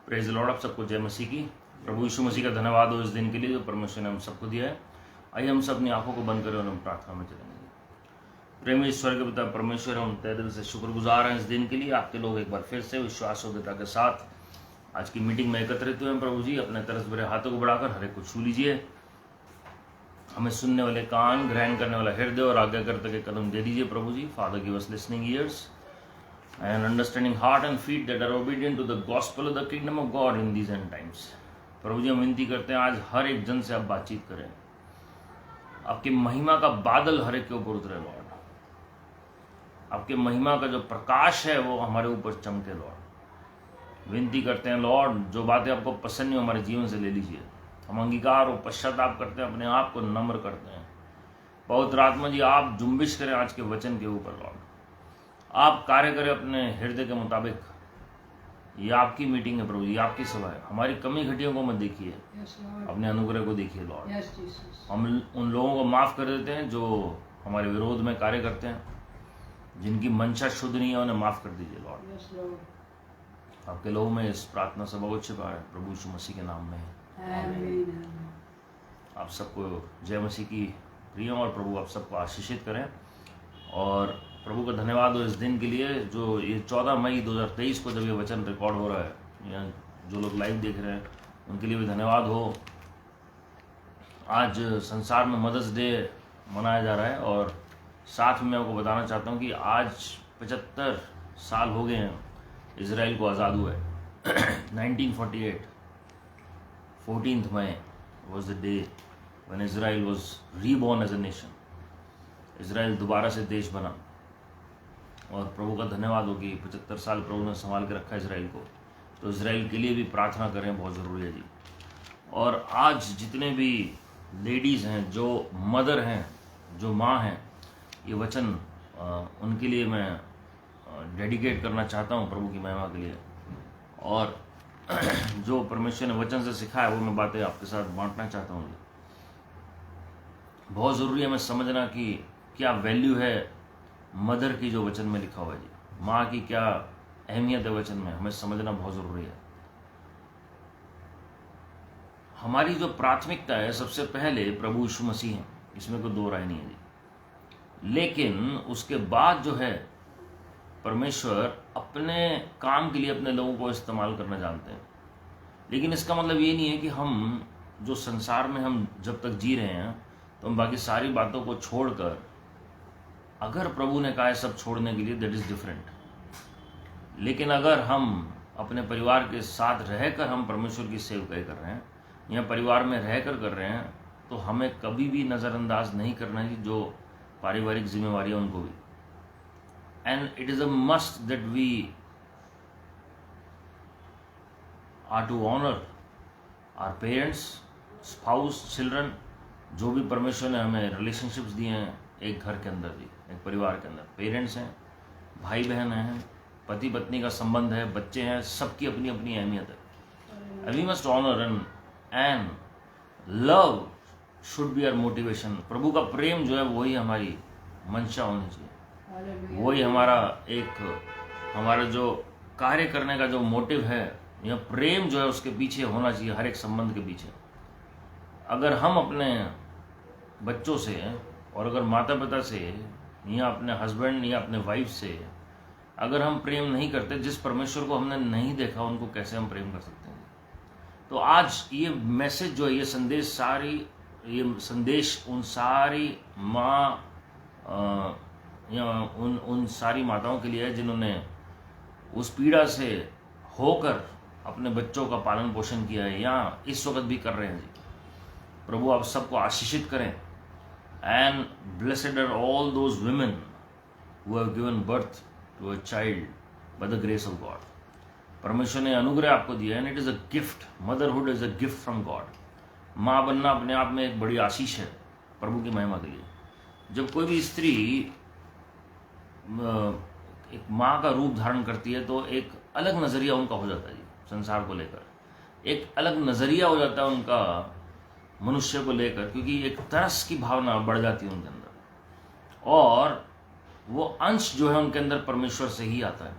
Praise Lord, आप सबको जय मसीह की। प्रभु यीशु मसीह का धन्यवाद हो इस दिन के लिए जो परमेश्वर ने हम सबको दिया है। आइए हम सब अपनी आंखों को बंद करें और हम प्रार्थना में चलेंगे। प्रेमी ईश्वर के पिता परमेश्वर, हम तहे दिल से शुक्रगुजार हैं इस दिन के लिए। आपके लोग एक बार फिर से विश्वासयोग्यता के साथ आज की मीटिंग में एकत्रित हुए हैं। प्रभु जी, अपने तरस भरे हाथों को बढ़ाकर हर एक को छू लीजिए। हमें सुनने वाले कान, ग्रहण करने वाला हृदय और आज्ञाकर्ता के कदम दे दीजिए। प्रभु जी, father give us listening ears and understanding heart and feet that are obedient to the gospel of the kingdom of God in these end times। प्रभु जी, हम विनती करते हैं आज हर एक जन से आप बातचीत करें। आपकी महिमा का बादल हर एक के ऊपर उतरे लॉर्ड। आपके महिमा का जो प्रकाश है वो हमारे ऊपर चमके लॉर्ड। विनती करते हैं लॉर्ड, जो बातें आपको पसंद नहीं हमारे जीवन से ले लीजिए। हम अंगीकार और पश्चाताप करते हैं, अपने आप को नम्र करते हैं। पवित्र आत्मा जी, आप जुम्बिश करें आज के वचन के ऊपर लॉर्ड। आप कार्य करें अपने हृदय के मुताबिक। ये आपकी मीटिंग है प्रभु जी, आपकी सभा है। हमारी कमी घटियों को मत देखिए, अपने अनुग्रह को देखिए लॉर्ड। हम उन लोगों को माफ कर देते हैं जो हमारे विरोध में कार्य करते हैं, जिनकी मंशा शुद्ध नहीं है, उन्हें माफ कर दीजिए लॉर्ड। आपके लोगों में इस प्रार्थना सभा को छिपा है प्रभु यीशु मसीह के नाम में। आप सबको जय मसीह की प्रिय, और प्रभु आप सबको आशीषित करें। और प्रभु का धन्यवाद हो इस दिन के लिए, जो ये 14 मई 2023 को जब ये वचन रिकॉर्ड हो रहा है, या जो लोग लाइव देख रहे हैं उनके लिए भी धन्यवाद हो। आज संसार में मदर्स डे मनाया जा रहा है, और साथ में मैं आपको बताना चाहता हूँ कि आज 75 साल हो गए हैं इजराइल को आज़ाद हुए। 1948 14th May was the day when Israel was reborn as a nation। Israel दोबारा से देश बना, और प्रभु का धन्यवाद हो कि 75 साल प्रभु ने संभाल के रखा इजराइल को। तो इजराइल के लिए भी प्रार्थना करें, बहुत ज़रूरी है जी। और आज जितने भी लेडीज़ हैं, जो मदर हैं, जो माँ हैं, ये वचन उनके लिए मैं डेडिकेट करना चाहता हूँ प्रभु की महिमा के लिए। और जो परमेश्वर ने वचन से सिखाया वो मैं बातें आपके साथ बांटना चाहता हूँ। बहुत ज़रूरी है हमें समझना कि क्या वैल्यू है मदर की, जो वचन में लिखा हुआ है जी। माँ की क्या अहमियत है वचन में, हमें समझना बहुत ज़रूरी है। हमारी जो प्राथमिकता है सबसे पहले प्रभु यीशु मसीह है, इसमें कोई दो राय नहीं है जी। लेकिन उसके बाद जो है परमेश्वर अपने काम के लिए अपने लोगों को इस्तेमाल करना जानते हैं। लेकिन इसका मतलब ये नहीं है कि हम जो संसार में हम जब तक जी रहे हैं तो हम बाकी सारी बातों को छोड़कर, अगर प्रभु ने कहा है सब छोड़ने के लिए, दैट इज़ डिफरेंट। लेकिन अगर हम अपने परिवार के साथ रहकर हम परमेश्वर की सेवकाई कर रहे हैं, या परिवार में रहकर कर रहे हैं, तो हमें कभी भी नज़रअंदाज नहीं करना है जो पारिवारिक जिम्मेवारी है उनको भी। And it is a must that we are to honour our parents, spouse, children, जो भी परमेश्वर ने हमें रिलेशनशिप्स दिए हैं एक घर के अंदर भी, एक परिवार के अंदर। पेरेंट्स हैं, भाई बहन हैं, पति पत्नी का संबंध है, बच्चे हैं, सबकी अपनी अपनी अहमियत है। We must honour and love should be our motivation. प्रभु का प्रेम जो है वही हमारी मंशा होनी चाहिए, वही हमारा जो कार्य करने का जो मोटिव है, या प्रेम जो है उसके पीछे होना चाहिए, हर एक संबंध के पीछे। अगर हम अपने बच्चों से, और अगर माता पिता से, या अपने हस्बैंड या अपने वाइफ से अगर हम प्रेम नहीं करते, जिस परमेश्वर को हमने नहीं देखा उनको कैसे हम प्रेम कर सकते हैं। तो आज ये मैसेज जो है, ये संदेश उन सारी माँ या उन सारी माताओं के लिए है जिन्होंने उस पीड़ा से होकर अपने बच्चों का पालन पोषण किया है, या इस वक्त भी कर रहे हैं जी। प्रभु आप सबको आशीषित करें। And blessed are all those women who have given birth to a child by the grace of God। परमेश्वर ने अनुग्रह आपको दिया है, and it is a gift। Motherhood is a gift from God। माँ बनना अपने आप में एक बड़ी आशीष है प्रभु की महिमा के लिए। जब कोई भी स्त्री एक माँ का रूप धारण करती है तो एक अलग नज़रिया उनका हो जाता है जी, संसार को लेकर एक अलग नज़रिया हो जाता है उनका मनुष्य को लेकर, क्योंकि एक तरस की भावना बढ़ जाती है उनके अंदर, और वो अंश जो है उनके अंदर परमेश्वर से ही आता है।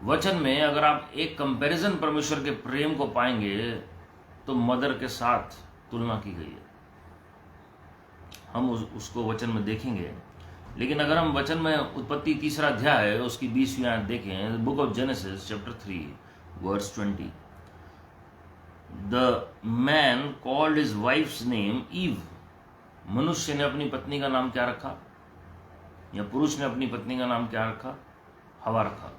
वचन में अगर आप एक कंपैरिजन परमेश्वर के प्रेम को पाएंगे तो मदर के साथ तुलना की गई है। हम उसको वचन में देखेंगे। लेकिन अगर हम वचन में उत्पत्ति 3 अध्याय उसकी 20वीं आयत देखें, book of Genesis chapter 3 verse 20, the man called his wife's name Eve. मनुष्य ने अपनी पत्नी का नाम क्या रखा, या पुरुष ने अपनी पत्नी का नाम क्या रखा? हवा रखा।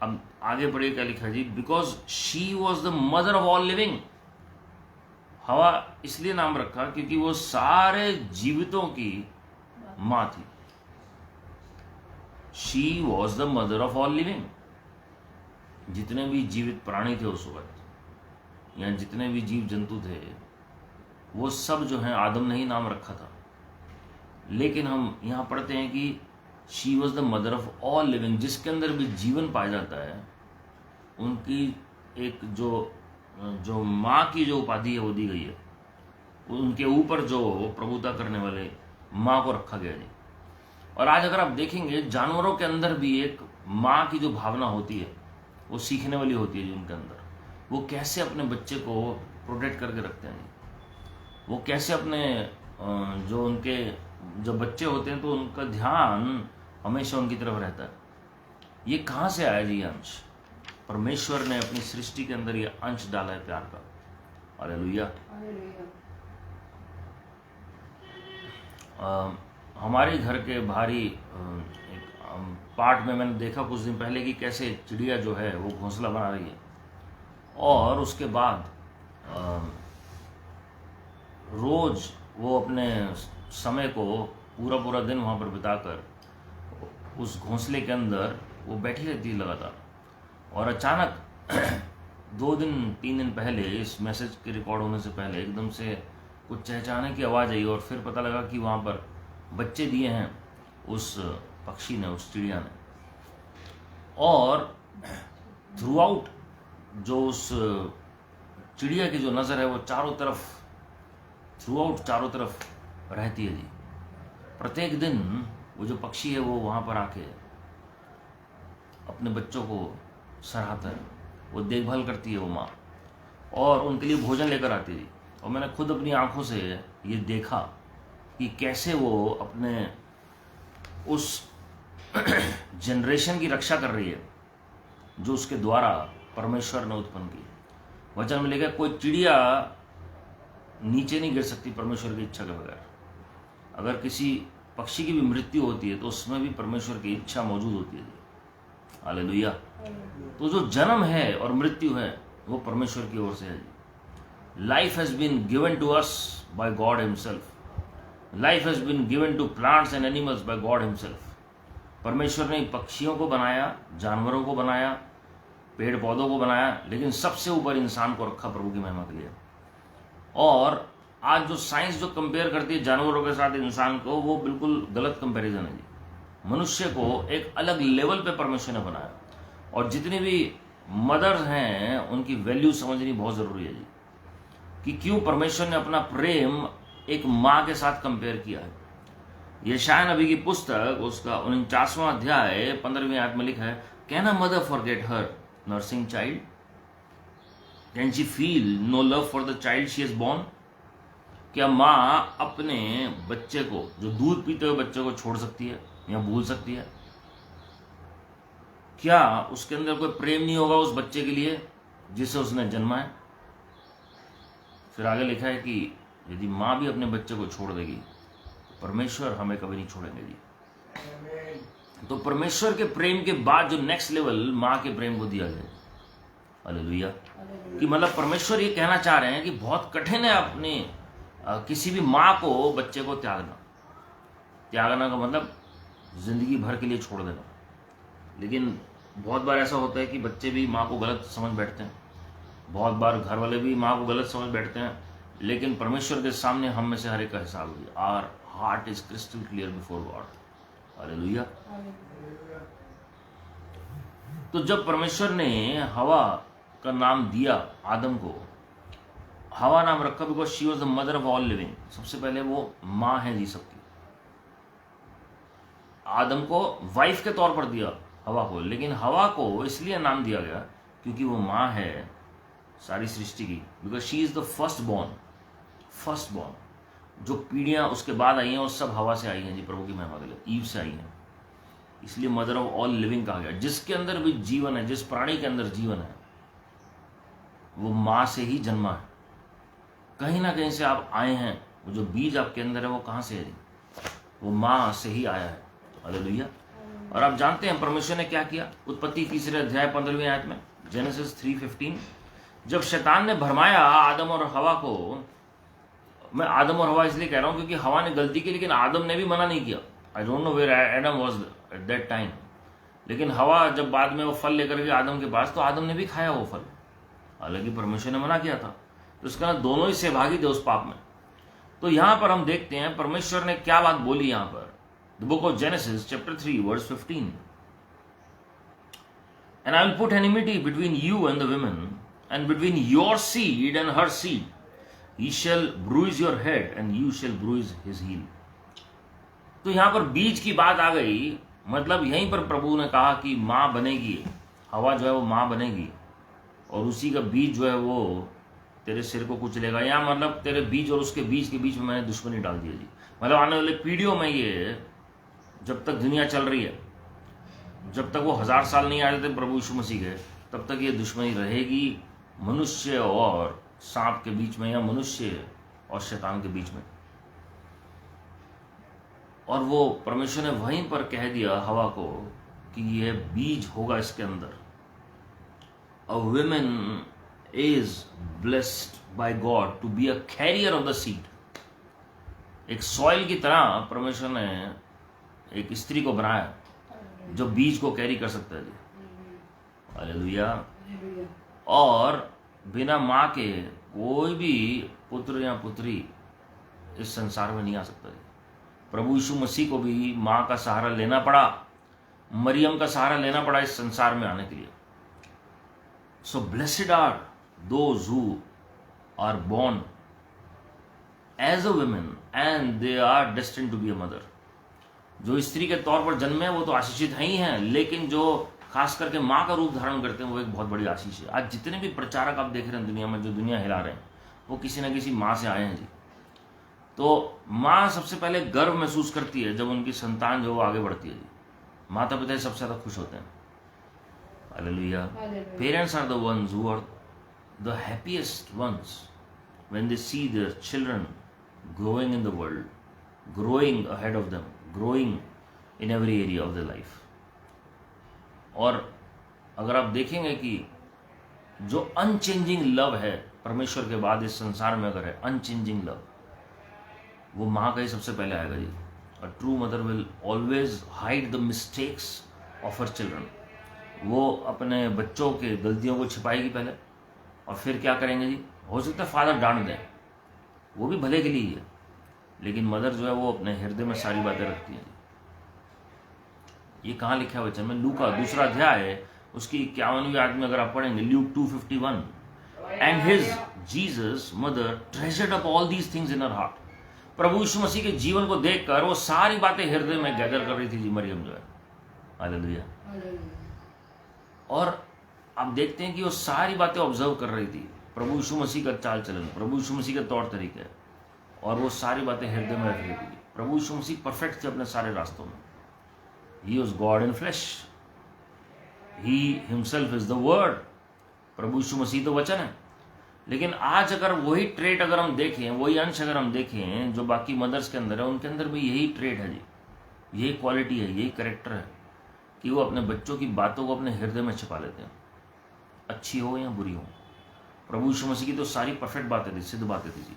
अब आगे बढ़े क्या लिखा जी, because she was the mother of all living. हवा इसलिए नाम रखा क्योंकि वो सारे जीवितों की मां थी। She was the mother of all living. जितने भी जीवित प्राणी थे उस वक्त, या जितने भी जीव जंतु थे, वो सब जो है आदम ने ही नाम रखा था। लेकिन हम यहां पढ़ते हैं कि she was the mother of all living. जिसके अंदर भी जीवन पाया जाता है, उनकी एक जो माँ की जो उपाधि है वो दी गई है। उनके ऊपर जो प्रभुता करने वाले माँ को रखा गया है। और आज अगर आप देखेंगे, जानवरों के अंदर भी एक माँ की जो भावना होती है वो सीखने वाली होती है जी उनके अंदर। वो कैसे अपने बच्चे को प्रोटेक्ट करके रखते हैं, वो कैसे अपने जो उनके जब बच्चे होते हैं तो उनका ध्यान हमेशा उनकी तरफ रहता है। ये कहाँ से आया जी? अंश परमेश्वर ने अपनी सृष्टि के अंदर ये अंश डाला है प्यार का। हालेलुया। हमारे घर के बाहरी एक पार्ट में मैंने देखा कुछ दिन पहले कि कैसे चिड़िया जो है वो घोंसला बना रही है, और उसके बाद रोज वो अपने समय को पूरा दिन वहाँ पर बिताकर उस घोंसले के अंदर वो बैठी रहती है लगातार। और अचानक 2-3 दिन पहले, इस मैसेज के रिकॉर्ड होने से पहले, एकदम से कुछ चहचहाने की आवाज़ आई, और फिर पता लगा कि वहाँ पर बच्चे दिए हैं उस पक्षी ने, उस चिड़िया ने। और थ्रू आउट जो उस चिड़िया की जो नज़र है वो चारों तरफ रहती है जी। प्रत्येक दिन वो जो पक्षी है वो वहाँ पर आके अपने बच्चों को सराहता है, वो देखभाल करती है वो माँ, और उनके लिए भोजन लेकर आती है। और मैंने खुद अपनी आंखों से ये देखा कि कैसे वो अपने उस जनरेशन की रक्षा कर रही है जो उसके द्वारा परमेश्वर ने उत्पन्न की। वचन में लिखा, कोई चिड़िया नीचे नहीं गिर सकती परमेश्वर की इच्छा के बगैर। अगर किसी पक्षी की भी मृत्यु होती है तो उसमें भी परमेश्वर की इच्छा मौजूद होती है। हालेलुया। तो जो जन्म है और मृत्यु है वो परमेश्वर की ओर से है। Life has been given to us by God himself. Life has been given to plants and animals by God himself. परमेश्वर ने पक्षियों को बनाया, जानवरों को बनाया, पेड़ पौधों को बनाया, लेकिन सबसे ऊपर इंसान को रखा प्रभु की महिमा के लिए। और आज जो साइंस जो कंपेयर करती है जानवरों के साथ इंसान को, वो बिल्कुल गलत कंपैरिजन है जी। मनुष्य को एक अलग लेवल पे परमेश्वर ने बनाया, और जितनी भी मदर्स हैं उनकी वैल्यू समझनी बहुत ज़रूरी है जी, कि क्यों परमेश्वर ने अपना प्रेम एक माँ के साथ कंपेयर किया है। यशायाह नबी की पुस्तक उसका 49वां अध्याय 15वीं आयत में लिखा है, can a mother forget her nursing child? Can she feel no love for the child she has borne? क्या माँ अपने बच्चे को, जो दूध पीते हुए बच्चे को छोड़ सकती है या भूल सकती है? क्या उसके अंदर कोई प्रेम नहीं होगा उस बच्चे के लिए जिसे उसने जन्मा है? फिर आगे लिखा है कि यदि माँ भी अपने बच्चे को छोड़ देगी तो परमेश्वर हमें कभी नहीं छोड़ेंगे जी। तो परमेश्वर के प्रेम के बाद जो नेक्स्ट लेवल माँ के प्रेम को दिया गया। हालेलुया। कि मतलब परमेश्वर ये कहना चाह रहे हैं कि बहुत कठिन है अपने किसी भी माँ को बच्चे को त्यागना का मतलब जिंदगी भर के लिए छोड़ देना। लेकिन बहुत बार ऐसा होता है कि बच्चे भी माँ को गलत समझ बैठते हैं, बहुत बार घर वाले भी माँ को गलत समझ बैठते हैं, लेकिन परमेश्वर के सामने हम में से हर एक का हिसाब होगी। Our heart is crystal clear before God. Hallelujah. तो जब परमेश्वर ने हवा का नाम दिया आदम को, हवा नाम रखा because she was the mother of all living. सबसे पहले वो माँ है जी सबकी। आदम को वाइफ के तौर पर दिया, हवा को। लेकिन हवा को इसलिए नाम दिया गया क्योंकि वो माँ है सारी सृष्टि की, because she is the first born. जो पीढ़ियां उसके बाद आई हैं वो सब हवा से आई हैं जी, प्रभु की महिमा के लिए, ईव से आई हैं। इसलिए मदर ऑफ ऑल लिविंग कहा गया। जिसके अंदर भी जीवन है, जिस प्राणी के अंदर जीवन है, वो माँ से ही जन्मा है। कहीं ना कहीं से आप आए हैं। वो जो बीज आपके अंदर है वो कहाँ से है जी? वो माँ से ही आया है। हालेलुया। और आप जानते हैं परमेश्वर ने क्या किया? उत्पत्ति 3 अध्याय 15वीं आयत में, जेनेसिस 3:15, जब शैतान ने भरमाया आदम और हवा को, मैं आदम और हवा इसलिए कह रहा हूं क्योंकि हवा ने गलती की, लेकिन आदम ने भी मना नहीं किया। I don't know where Adam was at that time. लेकिन हवा जब बाद में वो फल लेकर गई आदम के पास, तो आदम ने भी खाया वो फल, हालांकि परमेश्वर ने मना किया था। तो उसका दोनों ही सहभागी थे उस पाप में। तो यहां पर हम देखते हैं परमेश्वर ने क्या बात बोली यहां पर। The book of Genesis chapter 3 verse 15, and I will put enmity between you and the woman and between your seed and her seed, he shall bruise your head and you shall bruise his heel। तो यहां पर बीज की बात आ गई। मतलब यहीं पर प्रभु ने कहा कि मां बनेगी, हवा जो है वो मां बनेगी, और उसी का बीज जो है वो तेरे सिर को कुचलेगा। या मतलब तेरे बीज और उसके बीज के बीच में मैंने दुश्मनी डाल दी है जी। मतलब आने वाले पीढ़ियों में, ये जब तक दुनिया चल रही है, जब तक वो 1000 साल नहीं आ जाते प्रभु यीशु मसीह के, तब तक ये दुश्मनी रहेगी मनुष्य और सांप के बीच में, या मनुष्य और शैतान के बीच में। और वो परमेश्वर ने वहीं पर कह दिया हवा को कि ये बीज होगा इसके अंदर। A woman is blessed by God to be a carrier of the seed. एक सॉइल की तरह परमेश्वर ने एक स्त्री को बनाया जो बीज को कैरी कर सकता है जी। हालेलुया। और बिना माँ के कोई भी पुत्र या पुत्री इस संसार में नहीं आ सकता। प्रभु यीशु मसीह को भी माँ का सहारा लेना पड़ा, मरियम का सहारा लेना पड़ा इस संसार में आने के लिए। So blessed are those who are born as a woman and they are destined to be a mother. जो स्त्री के तौर पर जन्मे हैं वो तो आशीषित ही हैं, लेकिन जो खास करके माँ का रूप धारण करते हैं वो एक बहुत बड़ी आशीष है। आज जितने भी प्रचारक आप देख रहे हैं दुनिया में, जो दुनिया हिला रहे हैं, वो किसी न किसी माँ से आए हैं जी। तो माँ सबसे पहले गर्व महसूस करती है जब उनकी संतान जो वो आगे बढ़ती है जी। माता पिता सबसे ज्यादा खुश होते हैं। Hallelujah. Parents are the ones who are the happiest ones when they see their children growing in the world, growing ahead of them, growing in every area of the life. और अगर आप देखेंगे कि जो अनचेंजिंग लव है परमेश्वर के बाद इस संसार में, अगर है अनचेंजिंग लव, वो माँ का ही सबसे पहले आएगा जी। A true mother will always hide the mistakes of her children. वो अपने बच्चों के गलतियों को छिपाएगी पहले, और फिर क्या करेंगे जी? हो सकता है फादर डांट दें, वो भी भले के लिए ही है, लेकिन मदर जो है वो अपने हृदय में सारी बातें रखती है। ये कहाँ लिखा है वचन में? लूका 2 अध्याय है, उसकी 51वीं आयत में अगर आप पढ़ेंगे, Luke 2:51, and his Jesus mother treasured up all these things in her heart. प्रभु यीशु मसीह के जीवन को देखकर वो सारी बातें हृदय में गैदर कर रही थी जी मरियम जो है। हालेलुया। और आप देखते हैं कि वो सारी बातें ऑब्जर्व कर रही थी, प्रभु यीशु मसीह का चाल चलन, प्रभु यीशु मसीह के तौर तरीके, और वो सारी बातें हृदय में रख रही थी। प्रभु यीशु मसीह परफेक्ट थे अपने सारे रास्तों में। He was God in flesh. He himself is the word. प्रभु यीशु मसीह तो वचन है। लेकिन आज अगर वही ट्रेट अगर हम देखें, वही अंश अगर हम देखें जो बाकी मदर्स के अंदर है, उनके अंदर भी यही ट्रेट है जी, यही क्वालिटी है, यही कैरेक्टर है कि वो अपने बच्चों की बातों को अपने हृदय में छिपा लेते हैं, अच्छी हो या बुरी हो। प्रभु यीशु मसीह की तो सारी परफेक्ट बातें थी, सिद्ध बातें थी जी।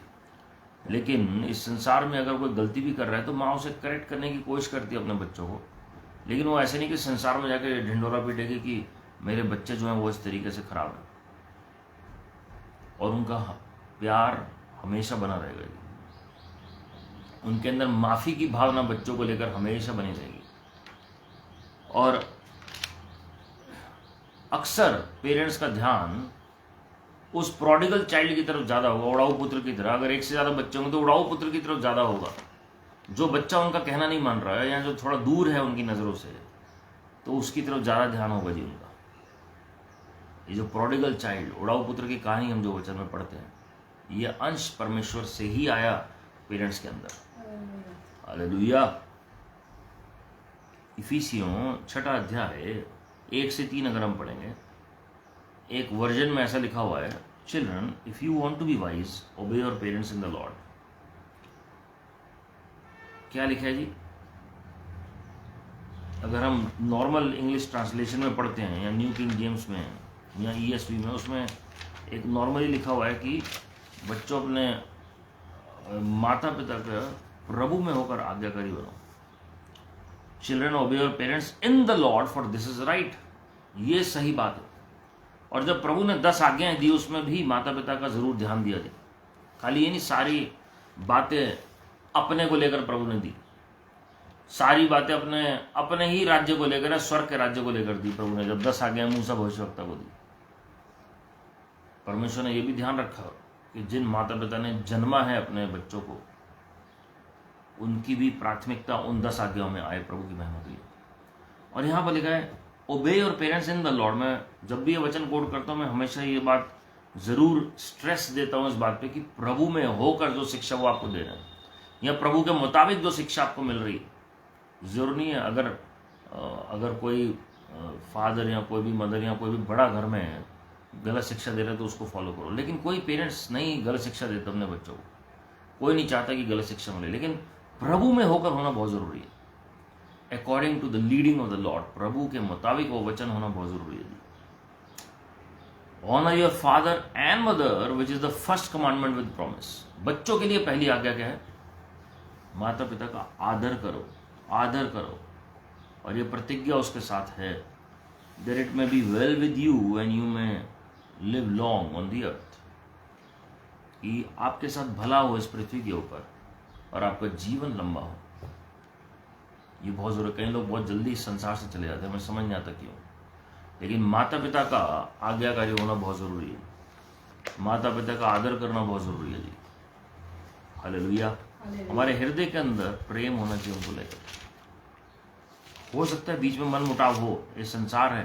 लेकिन इस संसार में अगर कोई गलती भी कर रहा है तो माँ उसे करेक्ट करने की कोशिश करती है अपने बच्चों को। लेकिन वो ऐसे नहीं कि संसार में जाके ढिंडोरा पीटेगी कि मेरे बच्चे जो हैं वो इस तरीके से खराब है, और उनका प्यार हमेशा बना रहेगा। उनके अंदर माफ़ी की भावना बच्चों को लेकर हमेशा बनी रहेगी। और अक्सर पेरेंट्स का ध्यान उस प्रोडिगल चाइल्ड की तरफ ज़्यादा होगा, उड़ाऊ पुत्र की तरह। अगर एक से ज़्यादा बच्चे होंगे तो उड़ाऊ पुत्र की तरफ ज़्यादा होगा, जो बच्चा उनका कहना नहीं मान रहा है या जो थोड़ा दूर है उनकी नज़रों से, तो उसकी तरफ ज़्यादा ध्यान होगा जी उनका। ये जो प्रोडिगल चाइल्ड, उड़ाऊ पुत्र की कहानी हम जो वचन में पढ़ते हैं, ये अंश परमेश्वर से ही आया पेरेंट्स के अंदर। हालेलुया। इफिसियों 6 अध्याय 1 से 3 अगर हम पढ़ेंगे, एक वर्जन में ऐसा लिखा हुआ है, children if you want to be wise obey your parents in the Lord. क्या लिखा है जी? अगर हम नॉर्मल इंग्लिश ट्रांसलेशन में पढ़ते हैं या न्यू किंग जेम्स में या ESV में, उसमें एक नॉर्मली लिखा हुआ है कि बच्चों अपने माता पिता का प्रभु में होकर आज्ञाकारी बनो। चिल्ड्रन ओबे your parents in the Lord for this is right. ये सही बात है। और जब प्रभु ने 10 आज्ञाएं दी, उसमें भी माता पिता का जरूर ध्यान दिया जाए। खाली ये नहीं सारी बातें अपने को लेकर प्रभु ने दी, सारी बातें अपने ही राज्य को लेकर, स्वर्ग के राज्य को लेकर दी प्रभु ने। जब 10 आज्ञाएं मूसा भविष्यवक्ता को दी, परमेश्वर ने यह भी ध्यान रखा कि जिन माता पिता ने जन्मा है अपने बच्चों को, उनकी भी प्राथमिकता उन 10 आज्ञाओं में आए प्रभु की महिमा के लिए। और यहाँ पर लिखा है ओबे your parents in the Lord. मैं जब भी ये वचन कोट करता हूँ, मैं हमेशा ये बात जरूर स्ट्रेस देता हूँ इस बात पे कि प्रभु में होकर जो शिक्षा वो आपको दे रहे हैं, या प्रभु के मुताबिक जो शिक्षा आपको मिल रही है। जरूर नहीं है अगर कोई फादर या कोई भी मदर या कोई भी बड़ा घर में गलत शिक्षा दे रहे हैं तो उसको फॉलो करो, लेकिन कोई पेरेंट्स नहीं गलत शिक्षा देता अपने बच्चों को। कोई नहीं चाहता कि गलत शिक्षा मिले, लेकिन प्रभु में होकर होना बहुत जरूरी है। According to the leading of the lord, प्रभु के मुताबिक वो वचन होना बहुत जरूरी है। Honour your father and mother which is the first commandment with promise. बच्चों के लिए पहली आज्ञा क्या है? माता पिता का आदर करो, आदर करो। और ये प्रतिज्ञा उसके साथ है, that it may be well with you and you may live long on the earth, कि आपके साथ भला हो इस पृथ्वी के ऊपर और आपका जीवन लंबा हो। ये बहुत जरूरी। कई लोग बहुत जल्दी इस संसार से चले जाते हैं, हमें समझ नहीं आता क्यों, लेकिन माता पिता का आज्ञाकारी होना बहुत जरूरी है। माता पिता का आदर करना बहुत जरूरी है जी। हालेलुया। हमारे हृदय के अंदर प्रेम होना चाहिए उनको लेकर। हो सकता है बीच में मन मुटाव हो, ये संसार है,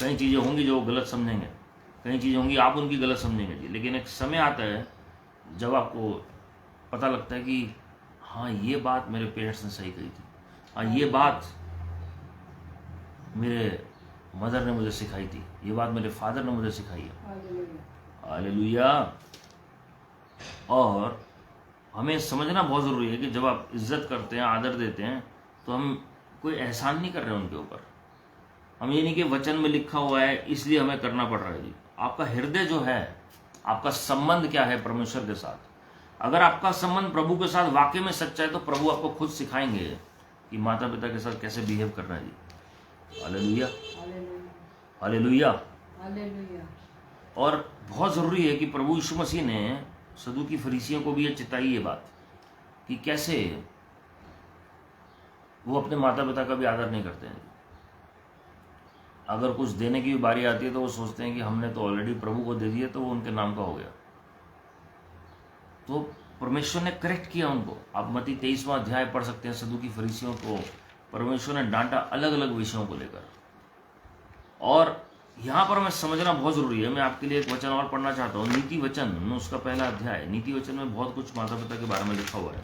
कई चीजें होंगी जो गलत समझेंगे, कई चीजें होंगी आप उनकी गलत समझेंगे जी। लेकिन एक समय आता है जब आपको पता लगता है कि हाँ ये बात मेरे पेरेंट्स ने सही कही थी, हाँ ये बात मेरे मदर ने मुझे सिखाई थी, ये बात मेरे फादर ने मुझे सिखाई है। हालेलुया। और हमें समझना बहुत जरूरी है कि जब आप इज्जत करते हैं, आदर देते हैं, तो हम कोई एहसान नहीं कर रहे उनके ऊपर। हम ये नहीं कि वचन में लिखा हुआ है इसलिए हमें करना पड़ रहा है जी। आपका हृदय जो है, आपका संबंध क्या है परमेश्वर के साथ। अगर आपका संबंध प्रभु के साथ वाकई में सच्चा है तो प्रभु आपको खुद सिखाएंगे कि माता पिता के साथ कैसे बिहेव करना है जी। Hallelujah, hallelujah, hallelujah. और बहुत जरूरी है कि प्रभु यीशु मसीह ने सदूकी फरीसियों को भी ये चिताई ये बात कि कैसे वो अपने माता पिता का भी आदर नहीं करते हैं। अगर कुछ देने की भी बारी आती है तो वो सोचते हैं कि हमने तो ऑलरेडी प्रभु को दे दिया तो वो उनके नाम का हो गया। तो परमेश्वर ने करेक्ट किया उनको। आप मत्ती 23वां अध्याय पढ़ सकते हैं। सदूकी फरीसियों को परमेश्वर ने डांटा अलग अलग विषयों को लेकर। और यहाँ पर हमें समझना बहुत जरूरी है। मैं आपके लिए एक वचन और पढ़ना चाहता हूँ, नीति वचन उसका पहला अध्याय। नीति वचन में बहुत कुछ माता पिता के बारे में लिखा हुआ है।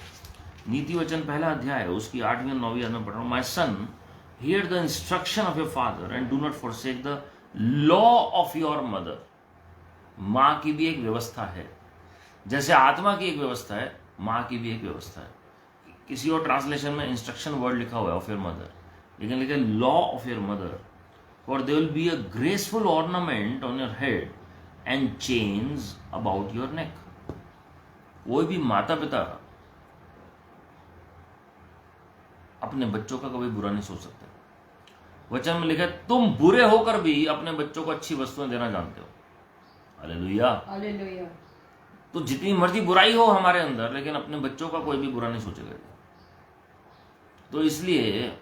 नीति वचन पहला अध्याय उसकी 8वीं और 9वीं में पढ़ रहा हूँ। My son, here the instruction of your father and do not forsake the law of your mother. माँ की भी एक व्यवस्था है, जैसे आत्मा की एक व्यवस्था है, माँ की भी एक व्यवस्था है। किसी और ट्रांसलेशन में इंस्ट्रक्शन वर्ड लिखा हुआ है ऑफ योर मदर, लेकिन लिखा law of your mother, for their will be a graceful ornament on your head and chains about your neck. कोई भी माता पिता अपने बच्चों का कभी बुरा नहीं सोच सकते। वचन में लिखा है तुम बुरे होकर भी अपने बच्चों को अच्छी वस्तुएं देना जानते हो। Hallelujah, hallelujah. तो जितनी मर्जी बुराई हो हमारे अंदर, लेकिन अपने बच्चों का कोई भी बुरा नहीं सोचेगा। तो इसलिए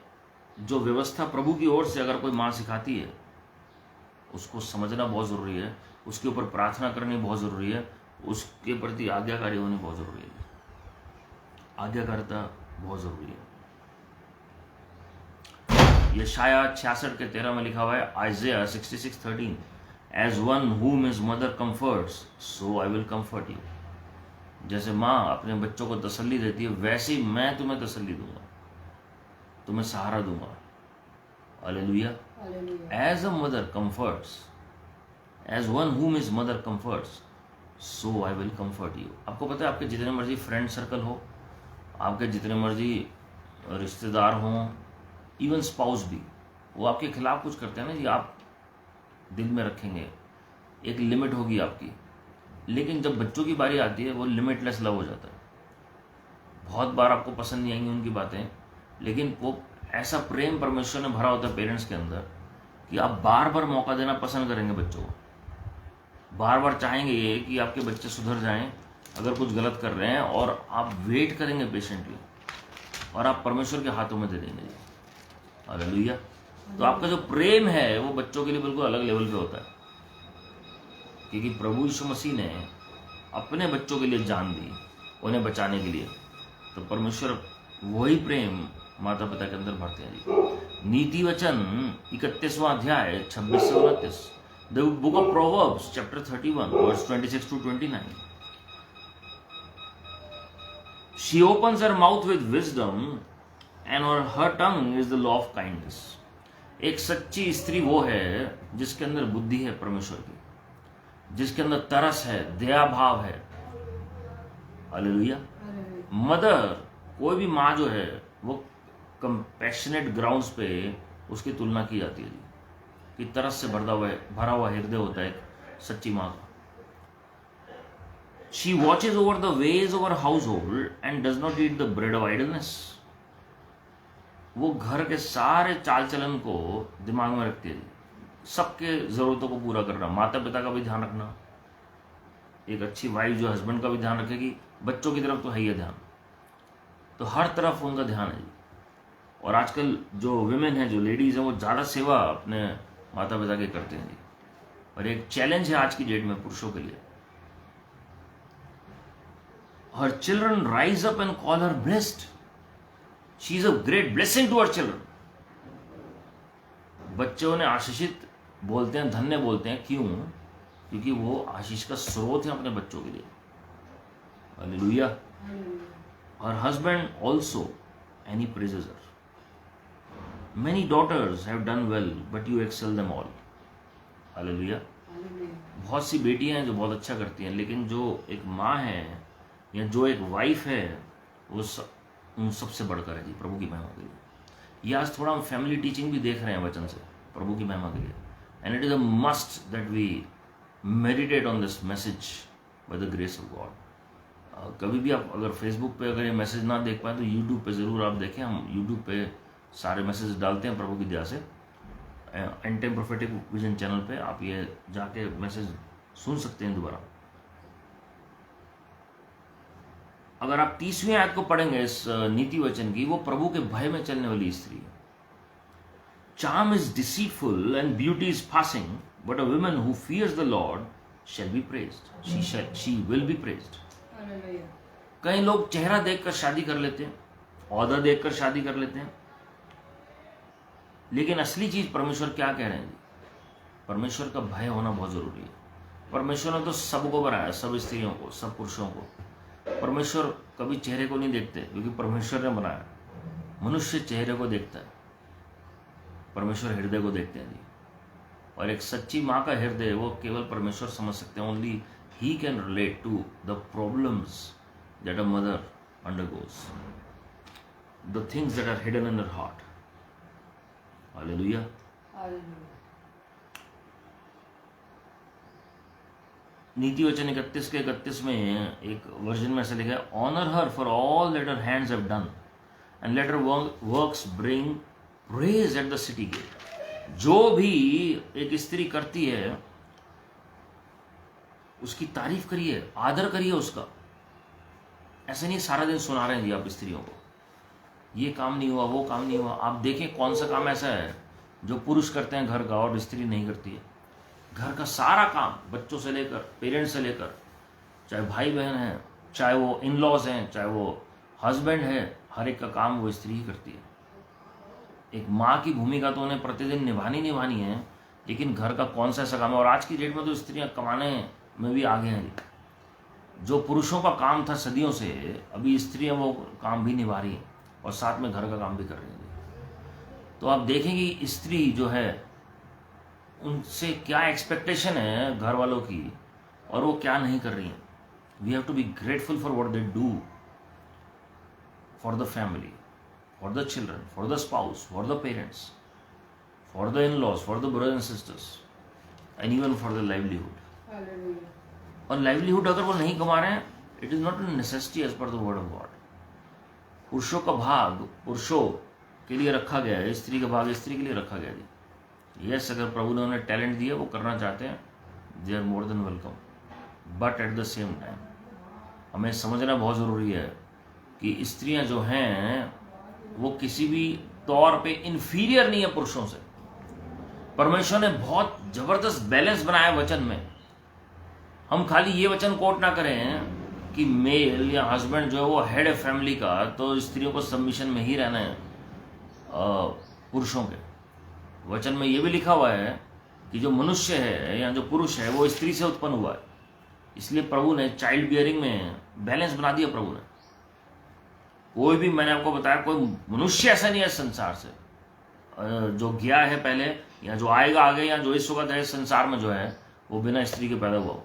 जो व्यवस्था प्रभु की ओर से अगर कोई माँ सिखाती है उसको समझना बहुत जरूरी है, उसके ऊपर प्रार्थना करनी बहुत जरूरी है, उसके प्रति आज्ञाकारी होनी बहुत जरूरी है। आज्ञाकारिता बहुत जरूरी है। यशाया 66 के 13 में लिखा हुआ है, Isaiah 66:13, as one whom his mother comforts, so I will comfort you। जैसे माँ अपने बच्चों को तसल्ली देती है, वैसे ही मैं तुम्हें तसल्ली दूंगा, तुम्हें सहारा दूंगा। Hallelujah. As a mother comforts, as one whom his mother comforts, so I will comfort you। आपको पता है, आपके जितने मर्जी फ्रेंड सर्कल हो, आपके जितने मर्जी रिश्तेदार हों, इवन स्पाउस भी, वो आपके खिलाफ कुछ करते हैं ना जी, आप दिल में रखेंगे, एक लिमिट होगी आपकी। लेकिन जब बच्चों की बारी आती है, वो लिमिटलेस लव हो जाता है। बहुत बार आपको पसंद नहीं आएंगी उनकी बातें, लेकिन वो ऐसा प्रेम परमेश्वर ने भरा होता है पेरेंट्स के अंदर कि आप बार बार मौका देना पसंद करेंगे बच्चों को, बार बार चाहेंगे ये कि आपके बच्चे सुधर जाएं अगर कुछ गलत कर रहे हैं, और आप वेट करेंगे पेशेंटली, और आप परमेश्वर के हाथों में दे देंगे। हालेलुया। तो आपका जो प्रेम है वो बच्चों के लिए बिल्कुल अलग लेवल पे होता है, क्योंकि प्रभु यीशु मसीह ने अपने बच्चों के लिए जान दी, उन्हें बचाने के लिए। तो परमेश्वर वही प्रेम माता पिता के अंदर भरते हैं जी। नीति वचन 31वां अध्याय 26 से 29, the book of Proverbs chapter 31 verse 26 to 29। She opens her mouth with wisdom and her tongue is the law of kindness। एक सच्ची स्त्री वो है जिसके अंदर बुद्धि है परमेश्वर की, जिसके अंदर तरस है, दया भाव है। हालेलुया। मदर, कोई भी माँ जो है वो कंपैशनेट ग्राउंड्स पे उसकी तुलना की जाती है कि तरस से भरा हुआ हृदय होता है एक सच्ची माँ का। She watches over the ways of her household and does not eat the bread of idleness। वो घर के सारे चाल चलन को दिमाग में रखती है, सबके जरूरतों को पूरा करना, माता पिता का भी ध्यान रखना। एक अच्छी वाइफ जो हस्बैंड का भी ध्यान रखेगी, बच्चों की तरफ तो है ही ध्यान, तो हर तरफ उनका ध्यान है। और आजकल जो विमेन है, जो लेडीज हैं, वो ज़्यादा सेवा अपने माता पिता के करते हैं जी। और एक चैलेंज है आज की डेट में पुरुषों के लिए। Her children rise up and call her blessed। She is a great blessing to her children। बच्चे उन्हें आशीषित बोलते हैं, धन्य बोलते हैं। क्यों? क्योंकि वो आशीष का स्रोत है अपने बच्चों के लिए। Hallelujah. Her husband also, and he praises her। Many daughters have done well, but you excel them all। Hallelujah. बहुत सी बेटियां हैं जो बहुत अच्छा करती हैं, लेकिन जो एक माँ है या जो एक वाइफ है, वो उन सबसे बढ़कर है जी, प्रभु की महिमा के लिए। ये आज थोड़ा हम फैमिली टीचिंग भी देख रहे हैं वचन से, प्रभु की महिमा के लिए। And it is a must that we meditate on this message by the grace of God. कभी भी आप अगर फेसबुक पे अगर ये मैसेज ना देख पाए तो यूट्यूब पे ज़रूर आप देखें। हम यूट्यूब पे सारे मैसेज डालते हैं प्रभु की दया से। And time prophetic vision channel पे आप ये जाके मैसेज सुन सकते हैं दोबारा। अगर आप 30वीं आयत को पढ़ेंगे इस नीति वचन की, वो प्रभु के भय में चलने वाली स्त्री है। Charm is deceitful and beauty is passing, but a woman who fears the Lord shall be praised। She will be praised। कई लोग चेहरा देखकर शादी कर लेते हैं, औहदा देखकर शादी कर लेते हैं, लेकिन असली चीज परमेश्वर क्या कह रहे हैं जी? परमेश्वर का भय होना बहुत जरूरी है। परमेश्वर ने तो सबको बनाया, सब स्त्रियों को, सब पुरुषों को। परमेश्वर कभी चेहरे को नहीं देखते, क्योंकि परमेश्वर ने बनाया। मनुष्य चेहरे को देखता है, परमेश्वर हृदय को देखते हैं जी। और एक सच्ची माँ का हृदय वो केवल परमेश्वर समझ सकते हैं। Only he can relate to the problems that a mother undergoes, the things that are hidden in her heart. Hallelujah. नीति वचन 31 के 31 में एक वर्जन में ऐसा लिखा है, honour her for all that her hands have done and let her works bring praise at the city gate. जो भी एक स्त्री करती है उसकी तारीफ करिए, आदर करिए उसका। ऐसे नहीं सारा दिन सुना रहे हैं जी आप स्त्रियों को, ये काम नहीं हुआ, वो काम नहीं हुआ। आप देखें कौन सा काम ऐसा है जो पुरुष करते हैं घर का और स्त्री नहीं करती है। घर का सारा काम, बच्चों से लेकर, पेरेंट्स से लेकर, चाहे भाई बहन हैं, चाहे वो इन लॉज हैं, चाहे वो हस्बैंड है, हर एक का काम वो स्त्री ही करती है। एक माँ की भूमिका तो उन्हें प्रतिदिन निभानी है, लेकिन घर का कौन सा ऐसा काम है। और आज की डेट में तो स्त्रियां कमाने में भी आगे हैं। जो पुरुषों का काम था सदियों से, अभी स्त्रियां वो काम भी निभा रही हैं और साथ में घर का काम भी कर रही हैं। तो आप देखेंगे स्त्री जो है, उनसे क्या एक्सपेक्टेशन है घर वालों की और वो क्या नहीं कर रही हैं। We have to be grateful for what they do for the family, for the children, for the spouse, for the parents, for the in-laws, for the brothers and sisters, and even for the livelihood. Hallelujah. और livelihood अगर वो नहीं कमा रहे हैं, it is not a necessity as per the word of God. पुरुषों का भाग पुरुषों के लिए रखा गया है, स्त्री का भाग स्त्री के लिए रखा गया है। यस, अगर प्रभु ने उन्हें टैलेंट दिया, वो करना चाहते हैं, they are more than welcome. But at the same time, हमें समझना बहुत ज़रूरी है कि स्त्रियां जो हैं वो किसी भी तौर पे इन्फीरियर नहीं है पुरुषों से। परमेश्वर ने बहुत जबरदस्त बैलेंस बनाया वचन में। हम खाली ये वचन कोट ना करें कि मेल या हस्बैंड जो है वो हेड है फैमिली का, तो स्त्रियों को सबमिशन में ही रहना है पुरुषों के। वचन में ये भी लिखा हुआ है कि जो मनुष्य है या जो पुरुष है वो स्त्री से उत्पन्न हुआ है। इसलिए प्रभु ने चाइल्ड बियरिंग में बैलेंस बना दिया। प्रभु ने कोई भी, मैंने आपको बताया, कोई मनुष्य ऐसा नहीं है संसार से जो गया है पहले या जो आएगा आगे या जो इस वक्त है संसार में जो है वो बिना स्त्री के पैदा हुआ हो।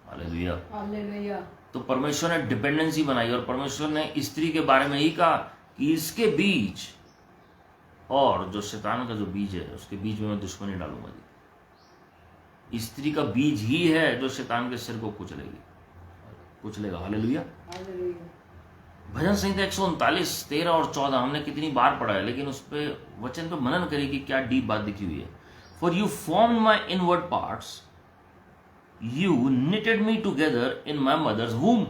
Hallelujah, hallelujah. तो परमेश्वर ने डिपेंडेंसी बनाई और परमेश्वर ने स्त्री के बारे में ही कहा कि इसके बीज और जो शैतान का जो बीज है उसके बीच में मैं दुश्मनी डालूंगा जी। स्त्री का बीज ही है जो शैतान के सिर को कुचलेगा। Hallelujah, hallelujah. भजन संहिता 139, 13 और 14 हमने कितनी बार पढ़ा है, लेकिन उस पे वचन पे मनन करिए कि क्या डीप बात लिखी हुई है। For you form my inward parts, you knitted me together in my mother's womb.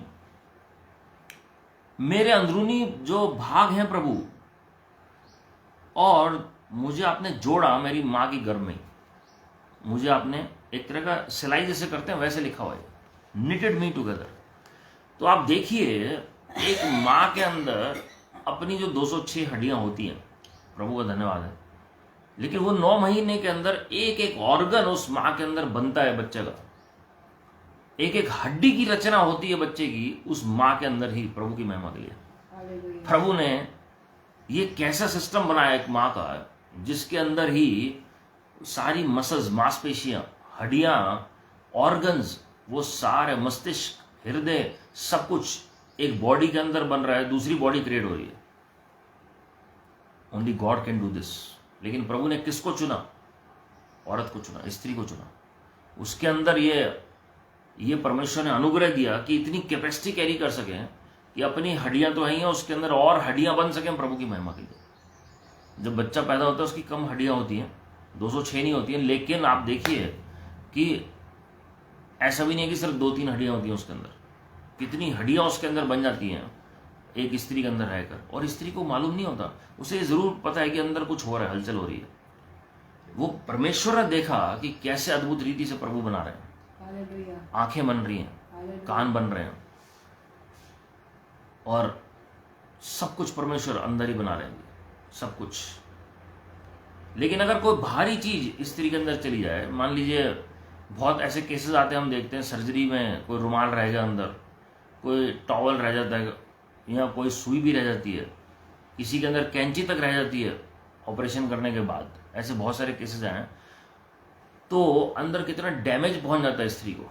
मेरे अंदरूनी जो भाग हैं प्रभु, और मुझे आपने जोड़ा मेरी माँ की गर्भ में। मुझे आपने एक तरह का सिलाई जैसे करते हैं वैसे लिखा हुआ है, निटेड मी टूगेदर। तो आप देखिए, एक माँ के अंदर अपनी जो 206 हड्डियां होती हैं, प्रभु का धन्यवाद है, लेकिन वो 9 महीने के अंदर एक एक ऑर्गन उस माँ के अंदर बनता है बच्चे का। एक एक हड्डी की रचना होती है बच्चे की उस माँ के अंदर ही, प्रभु की महिमा के लिए। प्रभु ने ये कैसा सिस्टम बनाया एक माँ का, जिसके अंदर ही सारी मसल्स, मांसपेशियां, हड्डियां, ऑर्गन्स, वो सारे मस्तिष्क, हृदय, सब कुछ एक बॉडी के अंदर बन रहा है, दूसरी बॉडी क्रिएट हो रही है। Only God can do this. लेकिन प्रभु ने किसको चुना? औरत को चुना, स्त्री को चुना। उसके अंदर ये परमेश्वर ने अनुग्रह दिया कि इतनी कैपेसिटी कैरी कर सके कि अपनी हड्डियां तो हैं, उसके अंदर और हड्डियां बन सकें प्रभु की महिमा के लिए। जब बच्चा पैदा होता है उसकी कम हड्डियां होती हैं, 206 नहीं होती हैं, लेकिन आप देखिए कि ऐसा भी नहीं है कि सिर्फ 2-3 हड्डियां होती हैं उसके अंदर। कितनी हड्डियां उसके अंदर बन जाती हैं एक स्त्री के अंदर रहकर, और स्त्री को मालूम नहीं होता। उसे जरूर पता है कि अंदर कुछ हो रहा है, हलचल हो रही है। वो परमेश्वर ने देखा कि कैसे अद्भुत रीति से प्रभु बना रहे हैं। आंखें बन रही हैं, कान बन रहे हैं, और सब कुछ परमेश्वर अंदर ही बना रहे हैं, सब कुछ। लेकिन अगर कोई भारी चीज स्त्री के अंदर चली जाए, मान लीजिए बहुत ऐसे केसेस आते हैं, हम देखते हैं सर्जरी में कोई रुमाल रह गया अंदर, कोई टॉवल रह जाता है, या कोई सुई भी रह जाती है, किसी के अंदर कैंची तक रह जाती है ऑपरेशन करने के बाद। ऐसे बहुत सारे केसेस हैं। तो अंदर कितना डैमेज पहुंच जाता है स्त्री को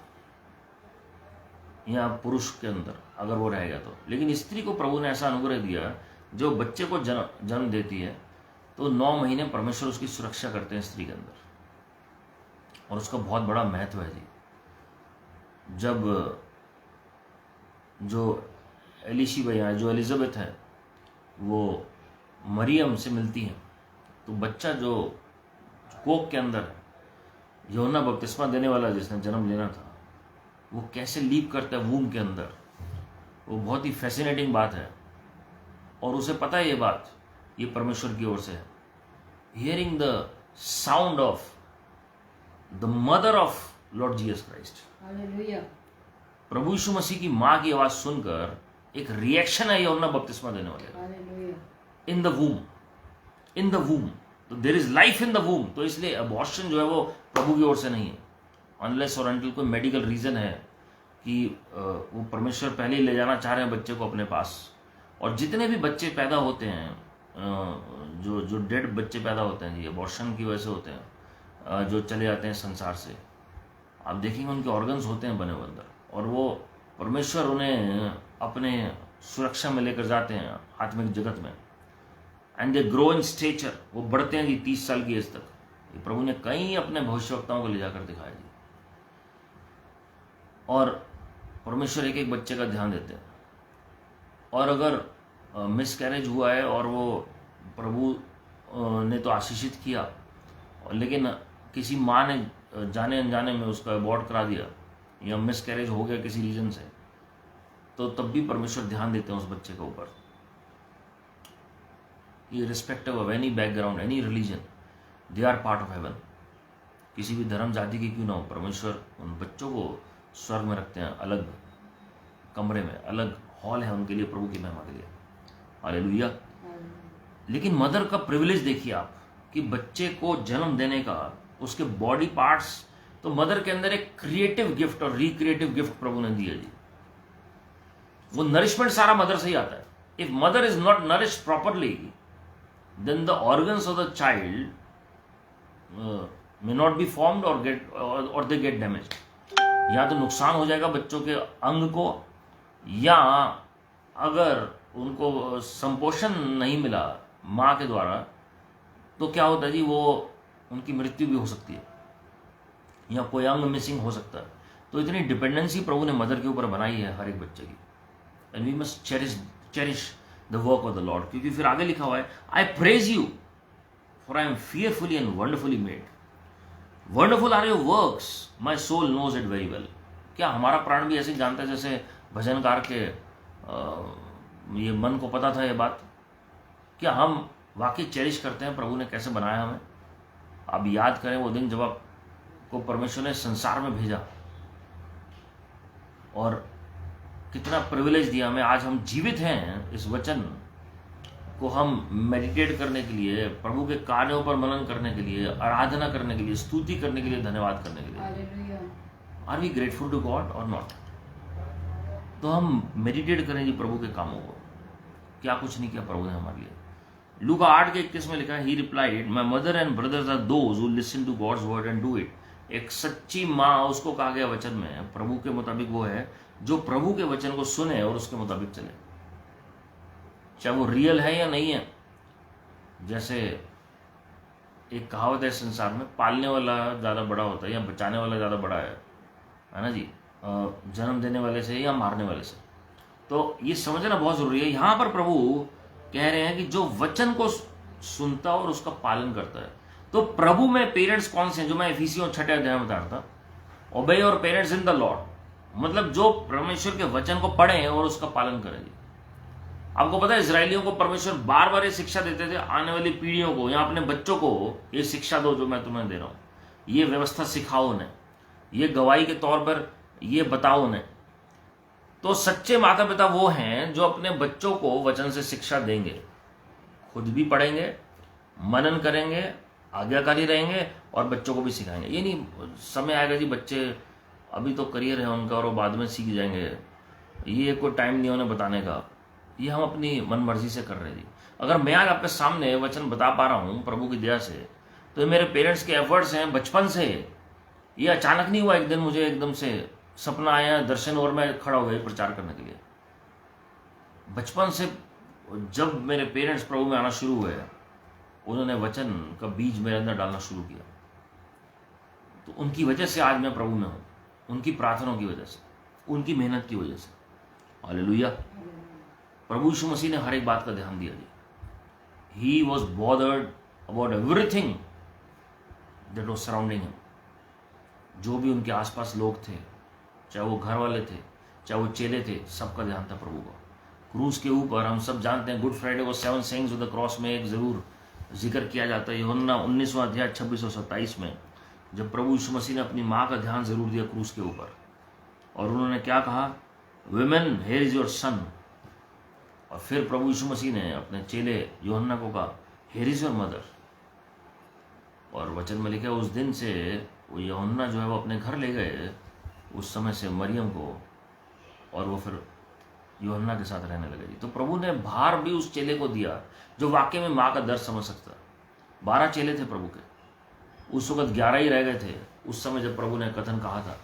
या पुरुष के अंदर अगर वो रह गया तो। लेकिन स्त्री को प्रभु ने ऐसा अनुग्रह दिया, जो बच्चे को जन्म देती है तो 9 महीने परमेश्वर उसकी सुरक्षा करते हैं स्त्री के अंदर, और उसका बहुत बड़ा महत्व है जी। जब जो एलिशिबा, जो एलिजाबेथ है, वो मरियम से मिलती है, तो बच्चा जो कोख के अंदर है, यूहन्ना बपतिस्मा देने वाला जिसने जन्म लेना था, वो कैसे लीप करता है वूम के अंदर, वो बहुत ही फैसिनेटिंग बात है। और उसे पता है ये बात, ये परमेश्वर की ओर से है। Hearing the sound of the mother of lord Jesus Christ, प्रभु यीशु मसीह की माँ की आवाज सुनकर एक रिएक्शन है यूहन्ना बपतिस्मा देने वाले, इन द वूम। इन द वूम, तो there is life in the womb. तो इसलिए अबॉर्शन जो है वो प्रभु की ओर से नहीं है, अनलेस और अनटिल कोई मेडिकल रीजन है कि वो परमेश्वर पहले ही ले जाना चाह रहे हैं बच्चे को अपने पास। और जितने भी बच्चे पैदा होते हैं, जो डेड बच्चे पैदा होते हैं जी, अबॉर्शन की वजह से होते हैं, जो चले जाते हैं संसार से, आप देखेंगे उनके ऑर्गन्स होते हैं बने हुए अंदर, और वो परमेश्वर उन्हें अपने सुरक्षा में लेकर जाते हैं आत्मिक जगत में। And they grow in stature, वो बढ़ते हैं जी 30 साल की एज तक। ये प्रभु ने कई अपने भविष्यवक्ताओं को ले जाकर दिखाया जी। और परमेश्वर एक एक बच्चे का ध्यान देते हैं। और अगर मिस कैरेज हुआ है और वो प्रभु ने तो आशीषित किया, लेकिन किसी माँ ने जाने अनजाने में उसका अबॉर्ट करा दिया या मिस कैरेज हो गया किसी रीजन से, तो तब भी परमेश्वर ध्यान देते हैं उस बच्चे के ऊपर। Irrespective of any background, any religion, they are part of heaven. किसी भी धर्म जाति की क्यों ना हो, परमेश्वर उन बच्चों को स्वर्ग में रखते हैं, अलग कमरे में, अलग हॉल है उनके लिए, प्रभु की महिमा के लिए। हालेलुया। लेकिन मदर का प्रिविलेज देखिए आप, कि बच्चे को जन्म देने का, उसके बॉडी पार्ट्स, तो मदर के अंदर एक क्रिएटिव गिफ्ट और रिक्रिएटिव गिफ्ट प्रभु ने दिया जी। वो नरिशमेंट सारा मदर से ही आता है। If mother is not nourished properly, then the organs of the child may not be formed और दे गेट डैमेज्ड। या तो नुकसान हो जाएगा बच्चों के अंग को, या अगर उनको संपोषण नहीं मिला माँ के द्वारा, तो क्या होता है जी, वो उनकी मृत्यु भी हो सकती है, या कोई अंग मिसिंग हो सकता है। तो इतनी डिपेंडेंसी प्रभु ने मदर के ऊपर बनाई है हर एक बच्चे की। And we must cherish the work of the Lord, क्योंकि फिर आगे लिखा हुआ है, I praise you for I am fearfully and wonderfully made. Wonderful are your works, my soul knows it very well. क्या हमारा प्राण भी ऐसे जानता है जैसे भजनकार के ये मन को पता था ये बात? क्या हम वाकई चेरिश करते हैं प्रभु ने कैसे बनाया हमें? आप याद करें वो दिन जब आपको परमेश्वर ने संसार में भेजा, और कितना प्रिविलेज दिया हमें। आज हम जीवित हैं, इस वचन को हम मेडिटेट करने के लिए, प्रभु के कार्यों पर मनन करने के लिए, आराधना करने के लिए, स्तुति करने के लिए, धन्यवाद करने के लिए। Are we grateful to God और नॉट? तो हम मेडिटेट करें जी प्रभु के कामों को, क्या कुछ नहीं किया प्रभु ने हमारे लिए। लूका 8:21 में लिखा है, he replied, my mother and brothers are those who listen to God's word and do it. एक सच्ची माँ, उसको कहा गया वचन में, प्रभु के मुताबिक वो है जो प्रभु के वचन को सुने और उसके मुताबिक चले, चाहे वो रियल है या नहीं है। जैसे एक कहावत है संसार में, पालने वाला ज्यादा बड़ा होता है या बचाने वाला ज्यादा बड़ा है ना जी, जन्म देने वाले से या मारने वाले से। तो ये समझना बहुत जरूरी है। यहां पर प्रभु कह रहे हैं कि जो वचन को सुनता और उसका पालन करता है। तो प्रभु में पेरेंट्स कौन से हैं, जो मैं इफिसियों 6 अध्याय में बता रहा था, ओबे your parents in the Lord, मतलब जो परमेश्वर के वचन को पढ़े और उसका पालन करें। आपको पता है इजरायलियों को परमेश्वर बार बार ये शिक्षा देते थे, आने वाली पीढ़ियों को या अपने बच्चों को ये शिक्षा दो जो मैं तुम्हें दे रहा हूं, ये व्यवस्था सिखाओ उन्हें, ये गवाही के तौर पर ये बताओ उन्हें। तो सच्चे माता पिता वो हैं जो अपने बच्चों को वचन से शिक्षा देंगे, खुद भी पढ़ेंगे, मनन करेंगे, आज्ञाकारी रहेंगे और बच्चों को भी सिखाएंगे। ये नहीं समय आएगा जी बच्चे अभी तो करियर है उनका और वो बाद में सीख जाएंगे, ये कोई टाइम नहीं उन्हें बताने का, ये हम अपनी मन मर्जी से कर रहे हैं जी। अगर मैं आज आपके सामने वचन बता पा रहा हूं प्रभु की दया से, तो ये मेरे पेरेंट्स के एफर्ट्स हैं बचपन से। ये अचानक नहीं हुआ, एक दिन मुझे एकदम से सपना आया, दर्शन और मैं खड़ा हो गया प्रचार करने के लिए। बचपन से जब मेरे पेरेंट्स प्रभु में आना शुरू हुए, उन्होंने वचन का बीज मेरे अंदर डालना शुरू किया। तो उनकी वजह से आज मैं प्रभु में हूं, उनकी प्रार्थनाओं की वजह से, उनकी मेहनत की वजह से। हालेलुया। प्रभु यीशु मसीह ने हर एक बात का ध्यान दिया जी। He was bothered about everything that was surrounding him. जो भी उनके आसपास लोग थे, चाहे वो घर वाले थे, चाहे वो चेले थे, सबका ध्यान था प्रभु का। क्रूस के ऊपर हम सब जानते हैं, गुड फ्राइडे को 7 सेइंग्स ऑफ द क्रॉस में एक जरूर जिक्र किया जाता है, यूहन्ना 19वां अध्याय 26 और 27 में, जब प्रभु यीशु मसीह ने अपनी माँ का ध्यान जरूर दिया क्रूस के ऊपर, और उन्होंने क्या कहा, women here is your son. और फिर प्रभु यीशु मसीह ने अपने चेले यूहन्ना को कहा, हियर इज योर मदर। और वचन में लिखा उस दिन से वो यूहन्ना जो है वो अपने घर ले गए, उस समय से मरियम को, और वो फिर यूहन्ना के साथ रहने लगे जी। तो प्रभु ने भार भी उस चेले को दिया जो वाकई में माँ का दर्द समझ सकता। 12 चेले थे प्रभु के, उस वक्त 11 ही रह गए थे उस समय जब प्रभु ने कथन कहा था।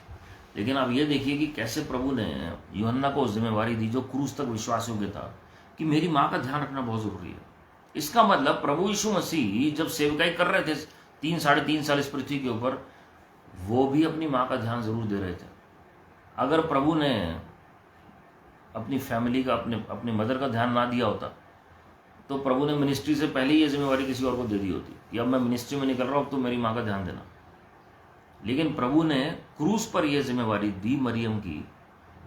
लेकिन आप ये देखिए कि कैसे प्रभु ने यूहन्ना को जिम्मेवारी दी जो क्रूस तक विश्वास योग्य था, कि मेरी माँ का ध्यान रखना बहुत जरूरी है। इसका मतलब प्रभु यीशु मसीह जब सेवकाई कर रहे थे 3-3.5 साल इस पृथ्वी के ऊपर, वो भी अपनी माँ का ध्यान जरूर दे रहे थे। अगर प्रभु ने अपनी फैमिली का, अपनी मदर का ध्यान ना दिया होता, तो प्रभु ने मिनिस्ट्री से पहले ही ये जिम्मेवारी किसी और को दे दी होती कि अब मैं मिनिस्ट्री में निकल रहा हूँ तो मेरी माँ का ध्यान देना। लेकिन प्रभु ने क्रूस पर यह जिम्मेवारी दी मरियम की।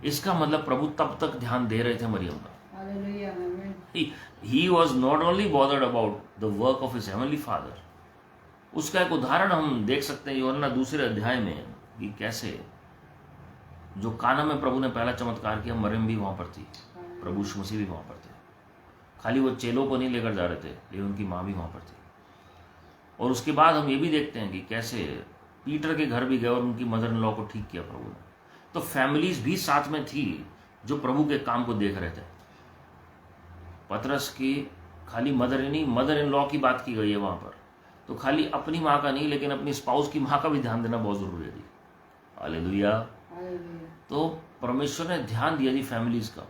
इसका मतलब प्रभु तब तक ध्यान दे रहे थे मरियम का। Hallelujah. Amen. He was not only bothered about the work of his heavenly father. उसका एक उदाहरण हम देख सकते हैं यूहन्ना 2 अध्याय में, कि कैसे जो काना में प्रभु ने पहला चमत्कार किया, मरियम भी वहां पर थी, प्रभु यीशु मसीह भी वहां पर थे। खाली वो चेलों को नहीं लेकर जा रहे थे, लेकिन उनकी माँ भी वहां पर थी। और उसके बाद हम ये भी देखते हैं कि कैसे पीटर के घर भी गए और उनकी मदर इन लॉ को ठीक किया प्रभु ने। तो फैमिलीज भी साथ में थी जो प्रभु के काम को देख रहे थे। पतरस की खाली मदर ही नहीं, मदर इन लॉ की बात की गई है वहां पर, तो खाली अपनी माँ का नहीं, लेकिन अपनी स्पाउस की माँ का भी ध्यान देना बहुत जरूरी है जी। हालेलुया। तो परमेश्वर ने ध्यान दिया जी फैमिलीज का।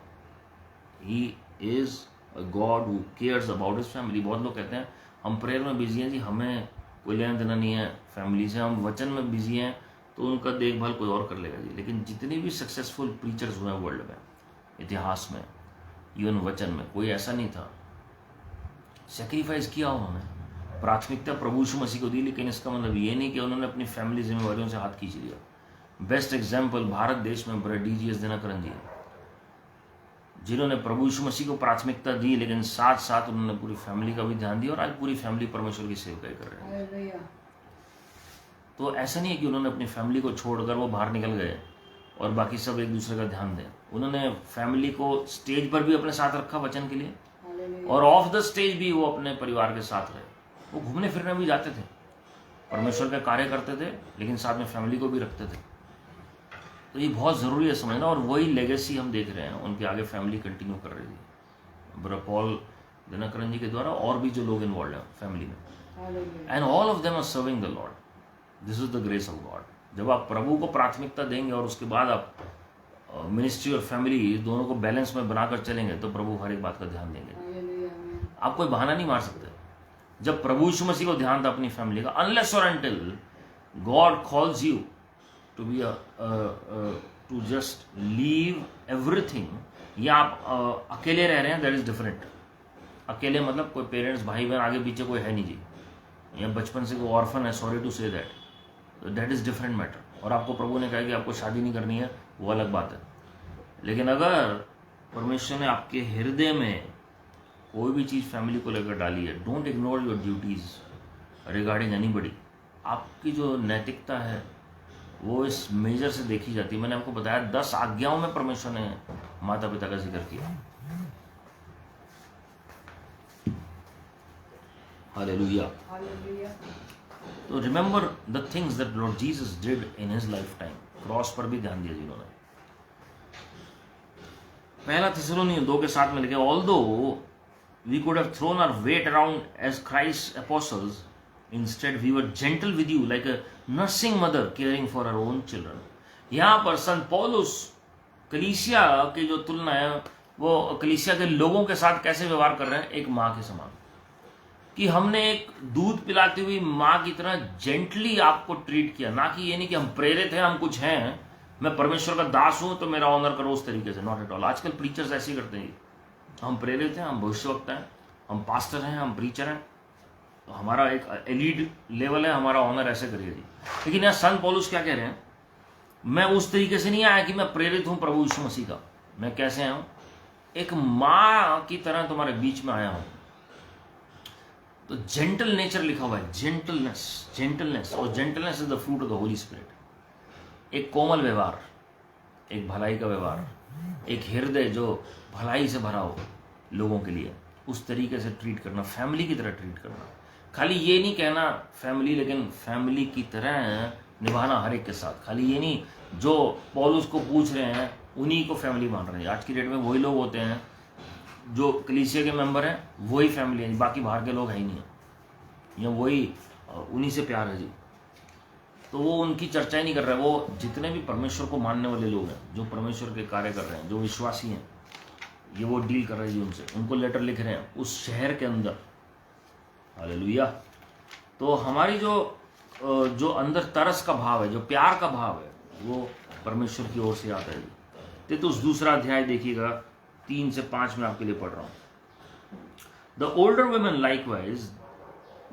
He is a God who cares about his family. बहुत लोग कहते हैं हम प्रेयर में बिजी हैं जी, हमें कोई लेना देना नहीं है फैमिली से, हम वचन में बिजी हैं तो उनका देखभाल कोई और कर लेगा जी। लेकिन जितने भी सक्सेसफुल प्रीचर्स हुए हैं वर्ल्ड में, इतिहास में, इवन वचन में, कोई ऐसा नहीं था। सेक्रीफाइस किया उन्होंने, प्राथमिकता प्रभु यीशु मसीह को दी, लेकिन इसका मतलब ये नहीं कि उन्होंने अपनी फैमिली जिम्मेवारियों से हाथ खींच लिया। बेस्ट एग्जाम्पल भारत देश में ब्रदर DGS दिनकरन जी, जिन्होंने प्रभु यीशु मसीह को प्राथमिकता दी, लेकिन साथ साथ उन्होंने पूरी फैमिली का भी ध्यान दिया, और आज पूरी फैमिली परमेश्वर की सेवकाई कर रहे हैं। तो ऐसा नहीं है कि उन्होंने अपनी फैमिली को छोड़कर वो बाहर निकल गए और बाकी सब एक दूसरे का ध्यान दें। उन्होंने फैमिली को स्टेज पर भी अपने साथ रखा वचन के लिए, और ऑफ द स्टेज भी वो अपने परिवार के साथ रहे। वो घूमने फिरने भी जाते थे, परमेश्वर का कार्य करते थे, लेकिन साथ में फैमिली को भी रखते थे। तो ये बहुत ज़रूरी है समझना, और वही लेगेसी हम देख रहे हैं, उनके आगे फैमिली कंटिन्यू कर रही थी ब्रदर पॉल दिनकरन जी के द्वारा, और भी जो लोग इन्वॉल्व हैं फैमिली में, and all of them are serving the Lord. This is the grace of God. जब आप प्रभु को प्राथमिकता देंगे और उसके बाद आप मिनिस्ट्री और फैमिली दोनों को बैलेंस में बनाकर चलेंगे, तो प्रभु हर एक बात का ध्यान देंगे। आप कोई बहाना नहीं मार सकते। जब प्रभु यीशु मसीह को ध्यान था अपनी फैमिली का, अनलेस और until God calls you to be to just leave everything, या आप अकेले रह रहे हैं, दैट इज डिफरेंट। अकेले मतलब कोई पेरेंट्स, भाई बहन आगे पीछे कोई है नहीं जी, या बचपन से कोई ऑर्फन है, sorry to say that is different matter. और आपको प्रभु ने कहा कि आपको शादी नहीं करनी है, वो अलग बात है। लेकिन अगर परमेश्वर ने आपके हृदय में कोई भी चीज़ फैमिली को लेकर डाली है, don't ignore your duties regarding anybody. आपकी जो नैतिकता है वो इस मेजर से देखी जाती है। मैंने आपको बताया 10 आज्ञाओं में परमेश्वर ने माता पिता का जिक्र किया। हालेलुया। तो remember the things that Lord Jesus did in his life time. Cross पर भी ध्यान दिया जिन्होंने। पहला थिस्सलुनीसियों 2:7 में लिखा, although we could have thrown our weight around as Christ apostles, instead we were gentle with you like a nursing mother caring for her own children. यहाँ पर संत पौलुस कलीसिया की जो तुलना है वो कलीसिया के लोगों के साथ कैसे व्यवहार कर रहे हैं, एक माँ के समान, कि हमने एक दूध पिलाती हुई माँ की तरह जेंटली आपको ट्रीट किया। ना कि ये नहीं कि हम प्रेरित हैं, हम कुछ हैं, मैं परमेश्वर का दास हूं तो मेरा ऑनर करो उस तरीके से, नॉट एट ऑल। आजकल प्रीचर्स ऐसे ही करते हैं, हम प्रेरित हैं, हम भविष्यवक्ता हैं, हम पास्टर हैं, हम प्रीचर हैं, तो हमारा एक एलीड लेवल है, हमारा ऑनर ऐसे करिए जी। लेकिन यहाँ संत पौलुस क्या कह रहे हैं, मैं उस तरीके से नहीं आया कि मैं प्रेरित हूं प्रभु यीशु मसीह का। मैं कैसे आया हूं, एक माँ की तरह तुम्हारे बीच में आया हूं। तो जेंटल नेचर लिखा हुआ है, जेंटलनेस, और gentleness is the fruit of the Holi spirit. एक कोमल व्यवहार, एक भलाई का व्यवहार, एक हृदय जो भलाई से भरा हो लोगों के लिए, उस तरीके से ट्रीट करना, फैमिली की तरह ट्रीट करना। खाली ये नहीं कहना फैमिली, लेकिन फैमिली की तरह निभाना हर एक के साथ। खाली ये नहीं जो पौलुस को पूछ रहे हैं उन्हीं को फैमिली मान रहे हैं। आज की डेट में वही लोग होते हैं जो कलीसिया के मेंबर हैं, वही फैमिली है, बाकी बाहर के लोग है ही नहीं है, या वही उन्हीं से प्यार है जी। तो वो उनकी चर्चा ही नहीं कर रहा है। वो जितने भी परमेश्वर को मानने वाले लोग हैं, जो परमेश्वर के कार्य कर रहे हैं, जो विश्वासी हैं, ये वो डील कर रहे हैं जी उनसे, उनको लेटर लिख रहे हैं उस शहर के अंदर। हालेलुया। तो हमारी जो अंदर तरस का भाव है, जो प्यार का भाव है, वो परमेश्वर की ओर से आता है जी। तो उस 2 अध्याय देखिएगा, 3 से 5 में आपके लिए पढ़ रहा हूं। The older women likewise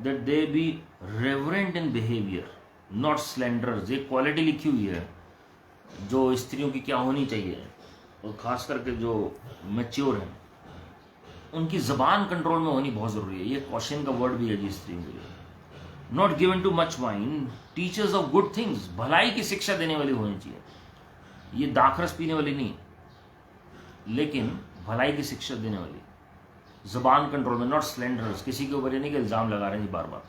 that they be reverent in behaviour not slanderers. एक क्वालिटी लिखी हुई है जो स्त्रियों की क्या होनी चाहिए, और खास करके जो मैच्योर हैं उनकी जबान कंट्रोल में होनी बहुत जरूरी है। ये क्वेश्चन का वर्ड भी है जी स्त्रियों के लिए। Not given too much wine, teachers of good things, भलाई की शिक्षा देने वाली होनी चाहिए। ये दाखरस पीने वाली नहीं, लेकिन भलाई की शिक्षा देने वाली, जबान कंट्रोल में। नॉट स्लेंडरर्स, किसी के ऊपर ये नहीं कि इल्जाम लगा रहे हैं जी बार बार।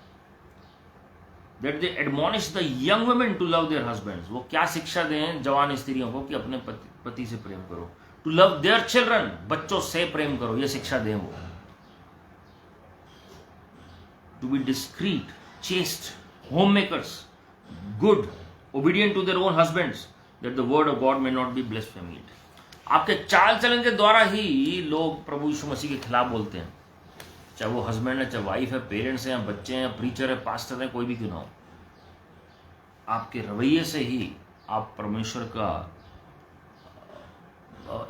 That they admonish the young women to love their husbands. वो क्या शिक्षा दें जवान स्त्रियों को कि अपने पति से प्रेम करो। टू लव देयर चिल्ड्रन, बच्चों से प्रेम करो, ये शिक्षा दें वो। To be discreet, chaste, home makers, good, obedient to their own husbands, that the word of God may not be blasphemed. आपके चाल चलन के द्वारा ही लोग प्रभु यीशु मसीह के खिलाफ बोलते हैं, चाहे वो हस्बैंड है, चाहे वाइफ है, पेरेंट्स हैं, बच्चे हैं, प्रीचर है, पास्टर है, कोई भी क्यों ना हो। आपके रवैये से ही आप परमेश्वर का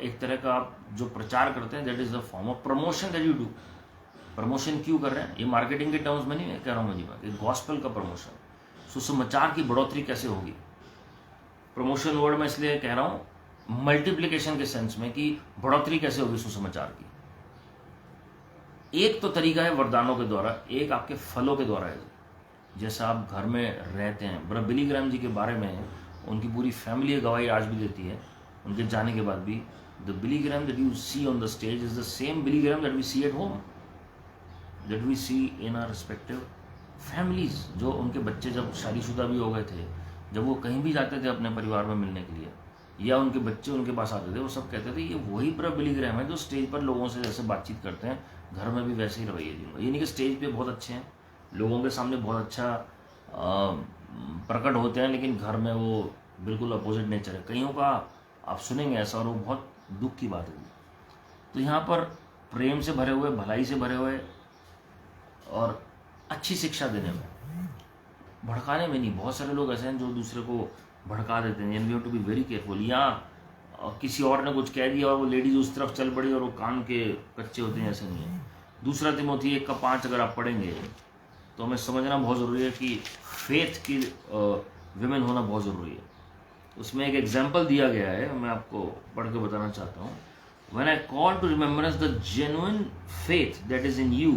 एक तरह का आप जो प्रचार करते हैं, that is the form of promotion that you do. Promotion क्यों कर रहे हैं? ये मार्केटिंग के टर्म्स में नहीं कह रहा हूं मैं जी बात, ये गॉस्पेल का प्रमोशन, सुसमाचार की बढ़ोतरी कैसे होगी। प्रमोशन वर्ड में इसलिए कह रहा हूं मल्टीप्लिकेशन के सेंस में, कि बढ़ोतरी कैसे होगी सुसमाचार की। एक तो तरीका है वरदानों के द्वारा, एक आपके फलों के द्वारा है। जैसा आप घर में रहते हैं, ब्रदर बिली ग्राहम जी के बारे में उनकी पूरी फैमिली गवाही आज भी देती है, उनके जाने के बाद भी। The Billy Graham that you see on the stage is the same Billy Graham that we see at home, that we see in our respective families. जो उनके बच्चे जब शादीशुदा भी हो गए थे, जब वो कहीं भी जाते थे अपने परिवार में मिलने के लिए, या उनके बच्चे उनके पास आते थे, वो सब कहते थे ये वही ब्रदर बिली ग्राहम है जो स्टेज पर लोगों से जैसे बातचीत करते हैं, घर में भी वैसे ही रवैये दूंगा। ये नहीं कि स्टेज पे बहुत अच्छे हैं, लोगों के सामने बहुत अच्छा प्रकट होते हैं, लेकिन घर में वो बिल्कुल अपोजिट नेचर है। कईयों का आप सुनेंगे ऐसा, और वो बहुत दुख की बात है। तो यहाँ पर प्रेम से भरे हुए, भलाई से भरे हुए, और अच्छी शिक्षा देने में, भड़काने में नहीं। बहुत सारे लोग ऐसे हैं जो दूसरे को भड़का देते हैं। We have to be very careful. या किसी और ने कुछ कह दिया और वो लेडीज उस तरफ चल पड़ी और वो कान के कच्चे होते हैं, ऐसे नहीं है। 2 तिमोथी 1:5 अगर आप पढ़ेंगे तो हमें समझना बहुत ज़रूरी है कि फेथ की विमेन होना बहुत ज़रूरी है। उसमें एक एग्जाम्पल दिया गया है, मैं आपको पढ़ के बताना चाहता हूँ। When I call to remembrance the genuine faith that is in you,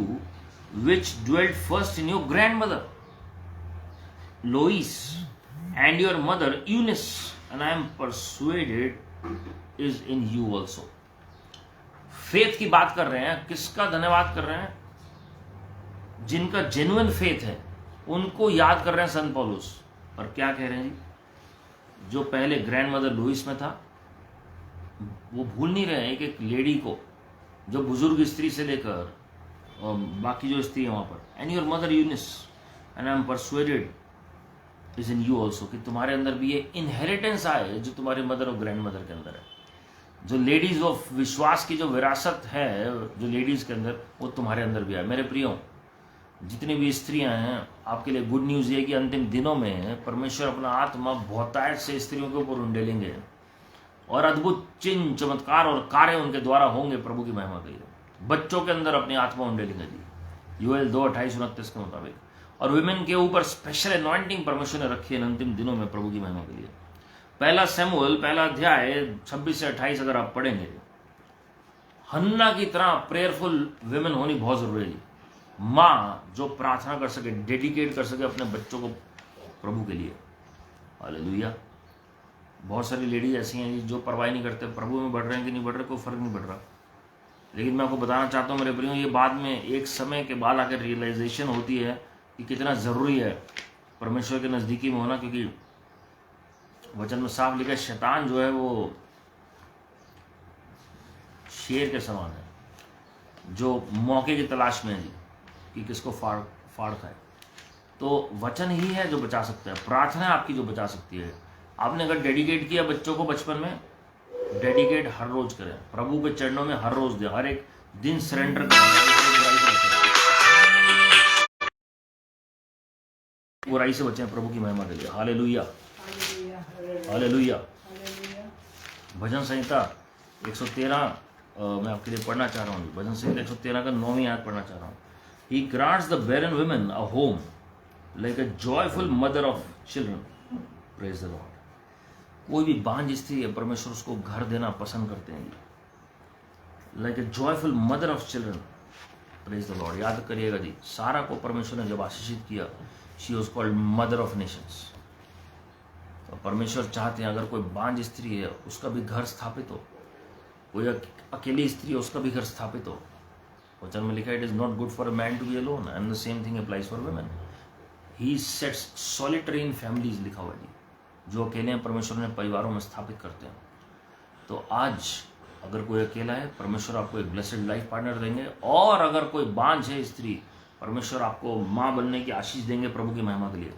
which dwelt first in your grandmother Lois and your mother Eunice, and I am persuaded is in you also. Faith की बात कर रहे हैं, किसका धन्यवाद कर रहे हैं? जिनका जेन्युइन फेथ है उनको याद कर रहे हैं संत पौलुस। और क्या कह रहे हैं जी? जो पहले ग्रैंड मदर लुइस में था, वो भूल नहीं रहे हैं एक लेडी को, जो बुजुर्ग स्त्री से लेकर और बाकी जो स्त्री है वहां पर। And your mother Eunice and I am persuaded is in you also, कि तुम्हारे अंदर भी ये इनहेरिटेंस आए जो तुम्हारे मदर और ग्रैंड मदर के अंदर है। जो लेडीज ऑफ विश्वास की जो विरासत है जो लेडीज के अंदर, वो तुम्हारे अंदर भी आए। मेरे प्रियो, जितनी भी स्त्रियां हैं, आपके लिए गुड न्यूज़ ये कि अंतिम दिनों में परमेश्वर अपना आत्मा बहुतायत से स्त्रियों के ऊपर उंडेलेंगे और अद्भुत चिन्ह, चमत्कार और कार्य उनके द्वारा होंगे प्रभु की महिमा के लिए। बच्चों के अंदर अपनी आत्मा उंडेलेंगे जी, यूएल 2:28-29 के मुताबिक। और विमेन के ऊपर स्पेशल अनॉइंटिंग परमेश्वर ने रखी है अंतिम दिनों में प्रभु की महिमा के लिए। 1 शमूएल 1 अध्याय 26 से 28 अगर आप पढ़ेंगे, हन्ना की तरह प्रेयरफुल विमेन होनी बहुत जरूरी है। माँ जो प्रार्थना कर सके, डेडिकेट कर सके अपने बच्चों को प्रभु के लिए। हालेलुया। बहुत सारी लेडीज ऐसी हैं जो परवाह नहीं करते प्रभु में बढ़ रहे हैं कि नहीं बढ़ रहे, कोई फर्क नहीं पड़ रहा। लेकिन मैं आपको बताना चाहता हूँ मेरे प्रियो, ये बाद में एक समय के बाद आकर रियलाइजेशन होती है कि कितना ज़रूरी है परमेश्वर के नज़दीकी में होना, क्योंकि वचन में साफ लिखा है शैतान जो है वो शेर के समान है जो मौके की तलाश में है जी कि किसको फाड़ खाए। तो वचन ही है जो बचा सकता है, प्रार्थना है आपकी जो बचा सकती है। आपने अगर डेडिकेट किया बच्चों को बचपन में, डेडिकेट हर रोज करें, प्रभु के चरणों में हर रोज दें, हर एक दिन सरेंडर करें, बुराई से बचें प्रभु की महिमा के लिए। Hallelujah hallelujah. भजन संहिता 113 मैं आपके लिए पढ़ना चाह रहा हूँ। भजन संहिता 113 का 9वीं आयत पढ़ना चाह रहा हूँ। He grants the barren women a home like a joyful mother of children. Praise the Lord. कोई भी बांझ स्त्री है परमेश्वर उसको घर देना पसंद करते हैं, like a joyful mother of children. Praise the Lord. याद करिएगा जी, सारा को परमेश्वर ने जब आशीषित किया, she was called mother of nations. तो परमेश्वर चाहते हैं अगर कोई बांझ स्त्री है उसका भी घर स्थापित हो, कोई अकेली स्त्री है उसका भी घर स्थापित हो। वचन में लिखा है, it is not good for a man to be alone and the same thing applies for women. He sets solitary in families, लिखा हुआ जी, जो अकेले हैं परमेश्वर ने परिवारों में स्थापित करते हैं। तो आज अगर कोई अकेला है परमेश्वर आपको एक ब्लेसेड लाइफ पार्टनर देंगे, और अगर कोई बांझ है स्त्री परमेश्वर आपको माँ बनने की आशीष देंगे प्रभु की महिमा के लिए,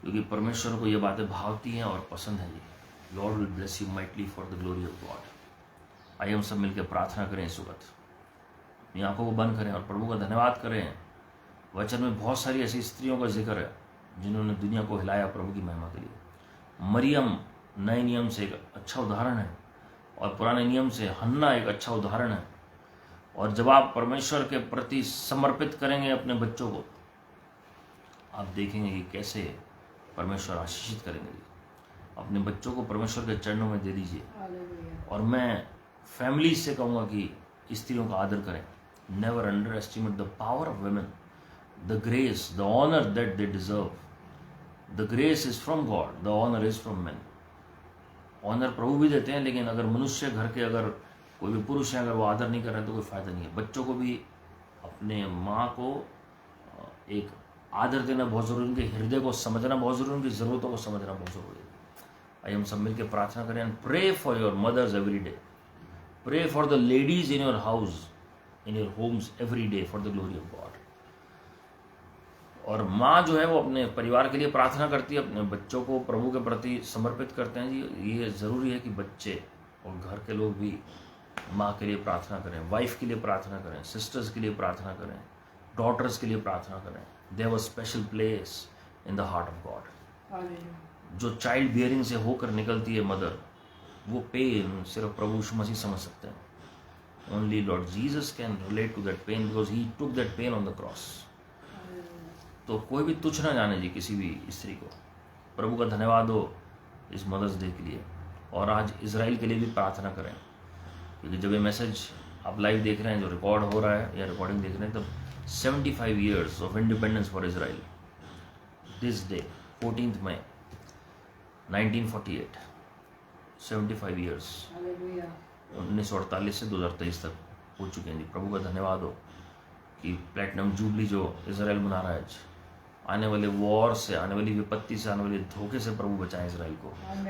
क्योंकि परमेश्वर को ये बातें भावती हैं और पसंद है जी। Lord will bless you mightily for the glory of God. आइए हम सब मिलकर प्रार्थना करें इस वक्त, अपनी आंखों को बंद करें और प्रभु का धन्यवाद करें। वचन में बहुत सारी ऐसी स्त्रियों का जिक्र है जिन्होंने दुनिया को हिलाया प्रभु की महिमा के लिए। मरियम नए नियम से एक अच्छा उदाहरण है, और पुराने नियम से हन्ना एक अच्छा उदाहरण है। और जब आप परमेश्वर के प्रति समर्पित करेंगे अपने बच्चों को, आप देखेंगे कि कैसे परमेश्वर आशीषित करेंगे। अपने बच्चों को परमेश्वर के चरणों में दे दीजिए। और मैं फैमिली से कहूँगा कि स्त्रियों का आदर करें। Never underestimate the power of women, the grace, the honour that they deserve. The grace is from God, the honour is from man. Honour प्रभु भी देते हैं, लेकिन अगर मनुष्य घर के अगर कोई भी पुरुष है अगर वो आदर नहीं कर रहे हैं तो कोई फायदा नहीं है। बच्चों को भी अपने माँ को एक आदर देना बहुत जरूरी है, उनके हृदय को समझना बहुत जरूरी है, उनकी ज़रूरतों को समझना बहुत जरूरी है। आइए हम सब मिलकर प्रार्थना करें and pray for your mothers every day. Pray for the ladies in your house, in your homes every day for the glory of God. और माँ जो है वो अपने परिवार के लिए प्रार्थना करती है, अपने बच्चों को प्रभु के प्रति समर्पित करते हैं जी। ये ज़रूरी है कि बच्चे और घर के लोग भी माँ के लिए प्रार्थना करें, वाइफ के लिए प्रार्थना करें, सिस्टर्स के लिए प्रार्थना करें, डॉटर्स के लिए प्रार्थना करें। They have a special place in the heart of God. जो चाइल्ड बियरिंग से होकर निकलती है मदर, वो पेन सिर्फ प्रभु यीशु मसीह समझ सकते हैं। Only Lord Jesus can relate to that pain because he took that pain on the cross. तो कोई भी तुच्छ ना जाने जी किसी भी स्त्री को। प्रभु का धन्यवाद हो इस मदर्स डे के लिए। और आज इजराइल के लिए भी प्रार्थना करें, क्योंकि जब ये मैसेज आप लाइव देख रहे हैं, जो रिकॉर्ड हो रहा है या रिकॉर्डिंग देख रहे हैं, तब 75 years of independence for Israel this day 14 May 1948। 75 years 1948 से 2023 तक हो चुके हैं जी। प्रभु का धन्यवाद हो कि प्लेटिनम जुबली जो इजराइल मना रहा है आज, आने वाले वॉर से, आने वाली विपत्ति से, आने वाले धोखे से प्रभु बचाए इजराइल को।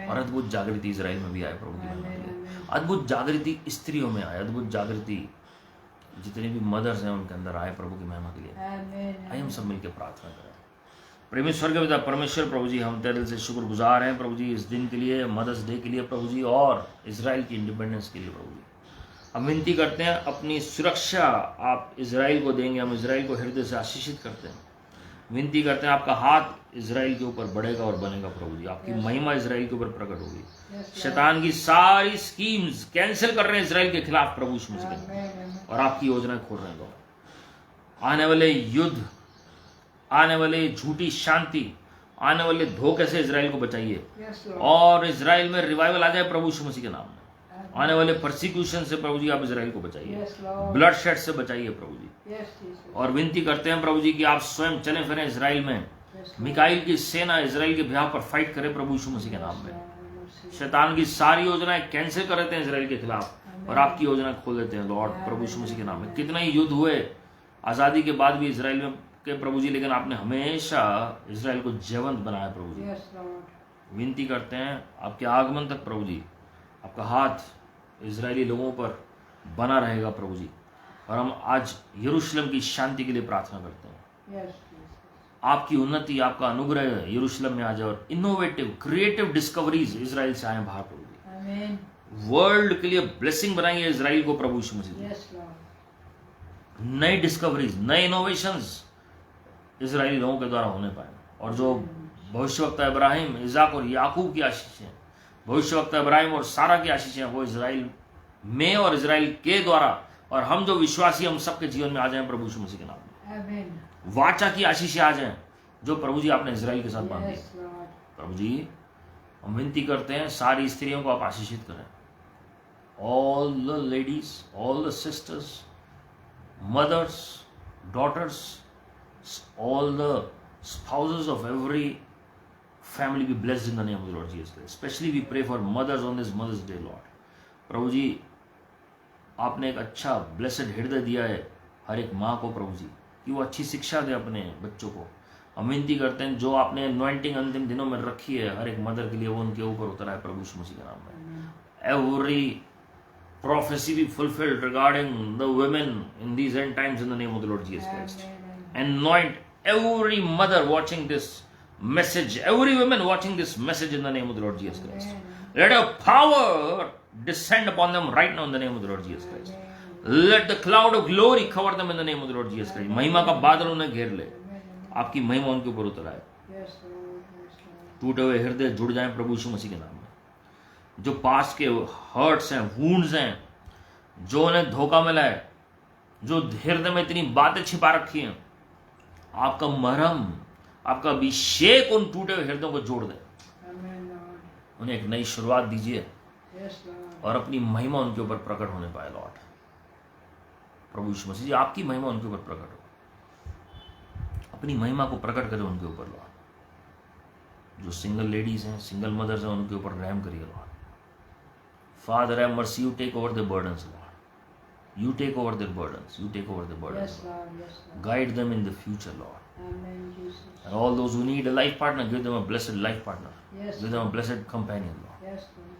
और अद्भुत जागृति इजराइल में भी आए प्रभु की महिमा के लिए। अद्भुत जागृति स्त्रियों में आए, अद्भुत जागृति जितने भी मदर्स हैं उनके अंदर आए प्रभु की महिमा के लिए। आइए हम सब मिलकर प्रार्थना करें। प्रेमी स्वर्ग पिता परमेश्वर, प्रभु जी हम तेरे दिल से शुक्रगुजार हैं प्रभु जी इस दिन के लिए, मदर्स डे के लिए प्रभु जी, और इजराइल की इंडिपेंडेंस के लिए प्रभु जी। हम विनती करते हैं अपनी सुरक्षा आप इजराइल को देंगे। हम इजराइल को हृदय से आशीषित करते हैं, विनती करते हैं आपका हाथ इजराइल के ऊपर बढ़ेगा और बनेगा प्रभु जी। आपकी महिमा इजराइल के ऊपर प्रकट होगी। शैतान की सारी स्कीम्स कैंसिल कर रहे हैं इजराइल के खिलाफ प्रभु यीशु मसीह, और आपकी योजनाएं खोल रहे हैं। आने वाले युद्ध, आने वाले झूठी शांति, आने वाले धोखे से इजराइल को बचाइए, और इजराइल में रिवाइवल आ जाए प्रभु यीशु मसीह के नाम में। आने वाले परसिक्यूशन से प्रभु जी आप इजराइल को बचाइए, ब्लड शेड से बचाइए प्रभु जी। और विनती करते हैं प्रभु जी कि आप स्वयं चले फिरें इजराइल में। मिकाइल की सेना इजराइल के बिहाफ पर फाइट करे प्रभु यीशु मसीह के नाम में। शैतान की सारी योजनाएं कैंसिल कर देते हैं इजराइल के खिलाफ, और आपकी योजना खोल देते हैं लॉर्ड प्रभु यीशु मसीह के नाम में। कितने ही युद्ध हुए आज़ादी के बाद भी इजराइल में के प्रभु जी, लेकिन आपने हमेशा इजराइल को जीवंत बनाया प्रभु जी। Yes, Lord. विनती करते हैं आपके आगमन तक प्रभु जी आपका हाथ इजरायली लोगों पर बना रहेगा प्रभु जी। और हम आज यरूशलेम की शांति के लिए प्रार्थना करते हैं, Yes, Jesus. आपकी उन्नति, आपका अनुग्रह यरूशलेम में आ जाए और इनोवेटिव क्रिएटिव डिस्कवरीज इजराइल से आए बाहर प्रभु जी। Amen. वर्ल्ड के लिए ब्लेसिंग बनाइए इजराइल को प्रभु यीशु मसीह। Yes, Lord. नई डिस्कवरीज, नए इनोवेशंस इजरायली लोगों के द्वारा होने पाए। और जो भविष्यवक्ता इब्राहिम, इजाक और याकूब की आशीषें, भविष्यवक्ता इब्राहिम और सारा की आशीषें वो इजराइल में और इजराइल के द्वारा, और हम जो विश्वासी हम सबके जीवन में आ जाएं प्रभु यीशु मसीह के नाम में। Amen. वाचा की आशीषें आ जाएं जो प्रभु जी आपने इजराइल के साथ बांधी। Yes, Lord. प्रभु जी हम विनती करते हैं सारी स्त्रियों को आप आशीषित करें। All the ladies, all the sisters, mothers, daughters, all the spouses of every family be blessed in the name of the Lord Jesus Christ. Especially we pray for mothers on this Mother's Day, Lord. प्रभु जी आपने एक अच्छा blessed हृदय दिया है हर एक माँ को प्रभु जी, कि वो अच्छी शिक्षा दे अपने बच्चों को। हम विनती करते हैं जो आपने अनॉइंटिंग अंतिम दिनों में रखी है हर एक मदर के लिए, वो उनके ऊपर उतरा है प्रभु यीशु मसीह के नाम में। Every prophecy be fulfilled regarding the women in these end times in the name of the Lord Jesus Christ. Anoint every mother watching this message, every woman watching this message in the name of the Lord Jesus Christ. Let your power descend upon them right now in the name of the Lord Jesus Christ. Let the cloud of glory cover them in the name of the Lord Jesus Christ. महिमा का बादल उन्हें घेर ले, आपकी महिमा उनके ऊपर उतर आए। Yes, Lord. Yes, Lord. टूटे हुए हृदय जुड़ जाएं प्रभु यीशु मसीह के नाम में। जो पास्ट के हर्ट्स हैं, वुंड्स हैं, जो उन्हें धोखा मिला है, जो हृदय में इतनी बातें छिपा रखी हैं, आपका मरहम, आपका अभिषेक उन टूटे हुए हृदयों को जोड़ दे। Amen, Lord. उन्हें एक नई शुरुआत दीजिए Yes, Lord. और अपनी महिमा उनके ऊपर प्रकट होने पाए लॉर्ड। प्रभु यीशु मसीह जी आपकी महिमा उनके ऊपर प्रकट हो, अपनी महिमा को प्रकट करें उनके ऊपर लॉर्ड। जो सिंगल लेडीज हैं, सिंगल मदर्स हैं, उनके ऊपर रहम करिए Lord. Father, have mercy. You take over the burdens, Lord. You take over their burdens. You take over the burdens. Yes, Lord. Lord. Yes, Lord. Guide them in the future, Lord. Amen, Jesus. And all those who need a life partner, give them a blessed life partner. Yes. Give them a blessed companion, Lord. Yes, Lord.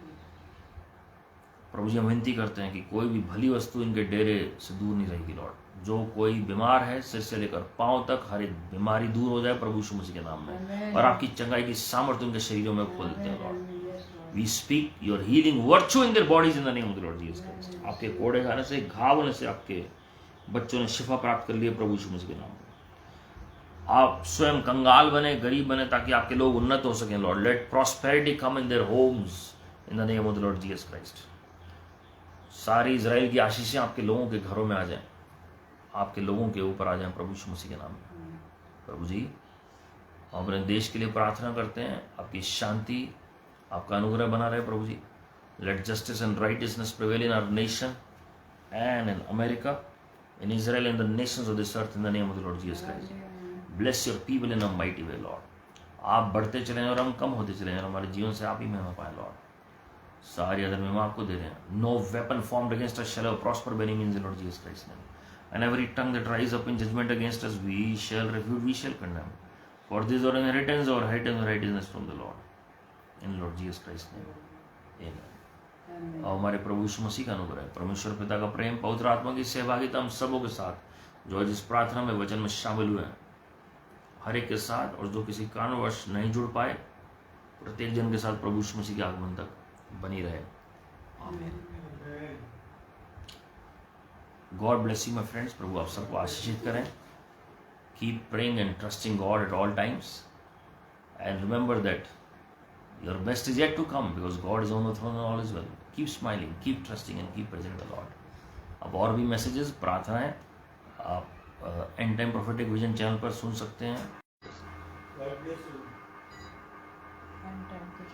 प्रभु जी हम विनती करते हैं कि कोई भी भली वस्तु इनके डेरे से दूर नहीं रहेगी लॉर्ड। जो कोई बीमार है सिर से लेकर पांव तक हर एक बीमारी दूर हो जाए प्रभु यीशु मसीह के नाम में। Amen. और आपकी चंगाई की सामर्थ्य उनके शरीरों में खोल देते हैं Lord. Amen. Yes, Lord. We speak your healing virtue in their bodies in the name of the Lord Jesus Christ. आपके कोड़े खाने से, घाव होने से आपके बच्चों ने शिफा प्राप्त कर लिए प्रभु यीशु मसीह के नाम में। आप स्वयं कंगाल बने, गरीब बने, ताकि आपके लोग उन्नत हो सकें Lord. Let prosperity come in their homes in the name of the Lord Jesus Christ. सारी इजराइल की आशीषें आपके लोगों के घरों में आ जाएं, आपके लोगों के ऊपर आ जाएं प्रभु यीशु मसीह के नाम में। प्रभु जी हम अपने देश के लिए प्रार्थना करते हैं, आपकी शांति, आपका अनुग्रह बना रहे प्रभु जी। Let justice and righteousness prevail in our nation and in America, in Israel and the nations of this earth in the name of the Lord Jesus Christ. Bless your people in a mighty way lord. आप बढ़ते चलें और हम कम होते चलें और हमारे जीवन से आप ही महिमा पाए लॉर्ड। सारी अदर महिमा आपको दे रहे हैं। No weapon formed against us shall prosper by any means in Lord Jesus Christ name, and every tongue that rise up in judgement against us we shall refute, we shall condemn. For this our inheritance और heritance और righteousness from the Lord in Lord Jesus Christ name, आमीन। और हमारे प्रभु यीशु मसीह का अनुग्रह, परमेश्वर पिता का प्रेम, पवित्र आत्मा की सहभागिता हम सबों के साथ जो जिस प्रार्थना में वचन में शामिल हुए हैं हर एक के साथ, और जो किसी कारणवश नहीं जुड़ पाए, प्रत्येक जन के साथ प्रभु यीशु मसीह के आगमन तक बनी रहे, आमीन। God bless you my friends. प्रभु आप सबको आशीषित करें। Keep praying and trusting God at all times, and remember that your best is yet to come because God is on the throne and all is well. Keep smiling, keep trusting and keep praising the Lord. अब और भी messages, प्रार्थनाएं आप and time prophetic vision channel पर सुन सकते हैं। And time to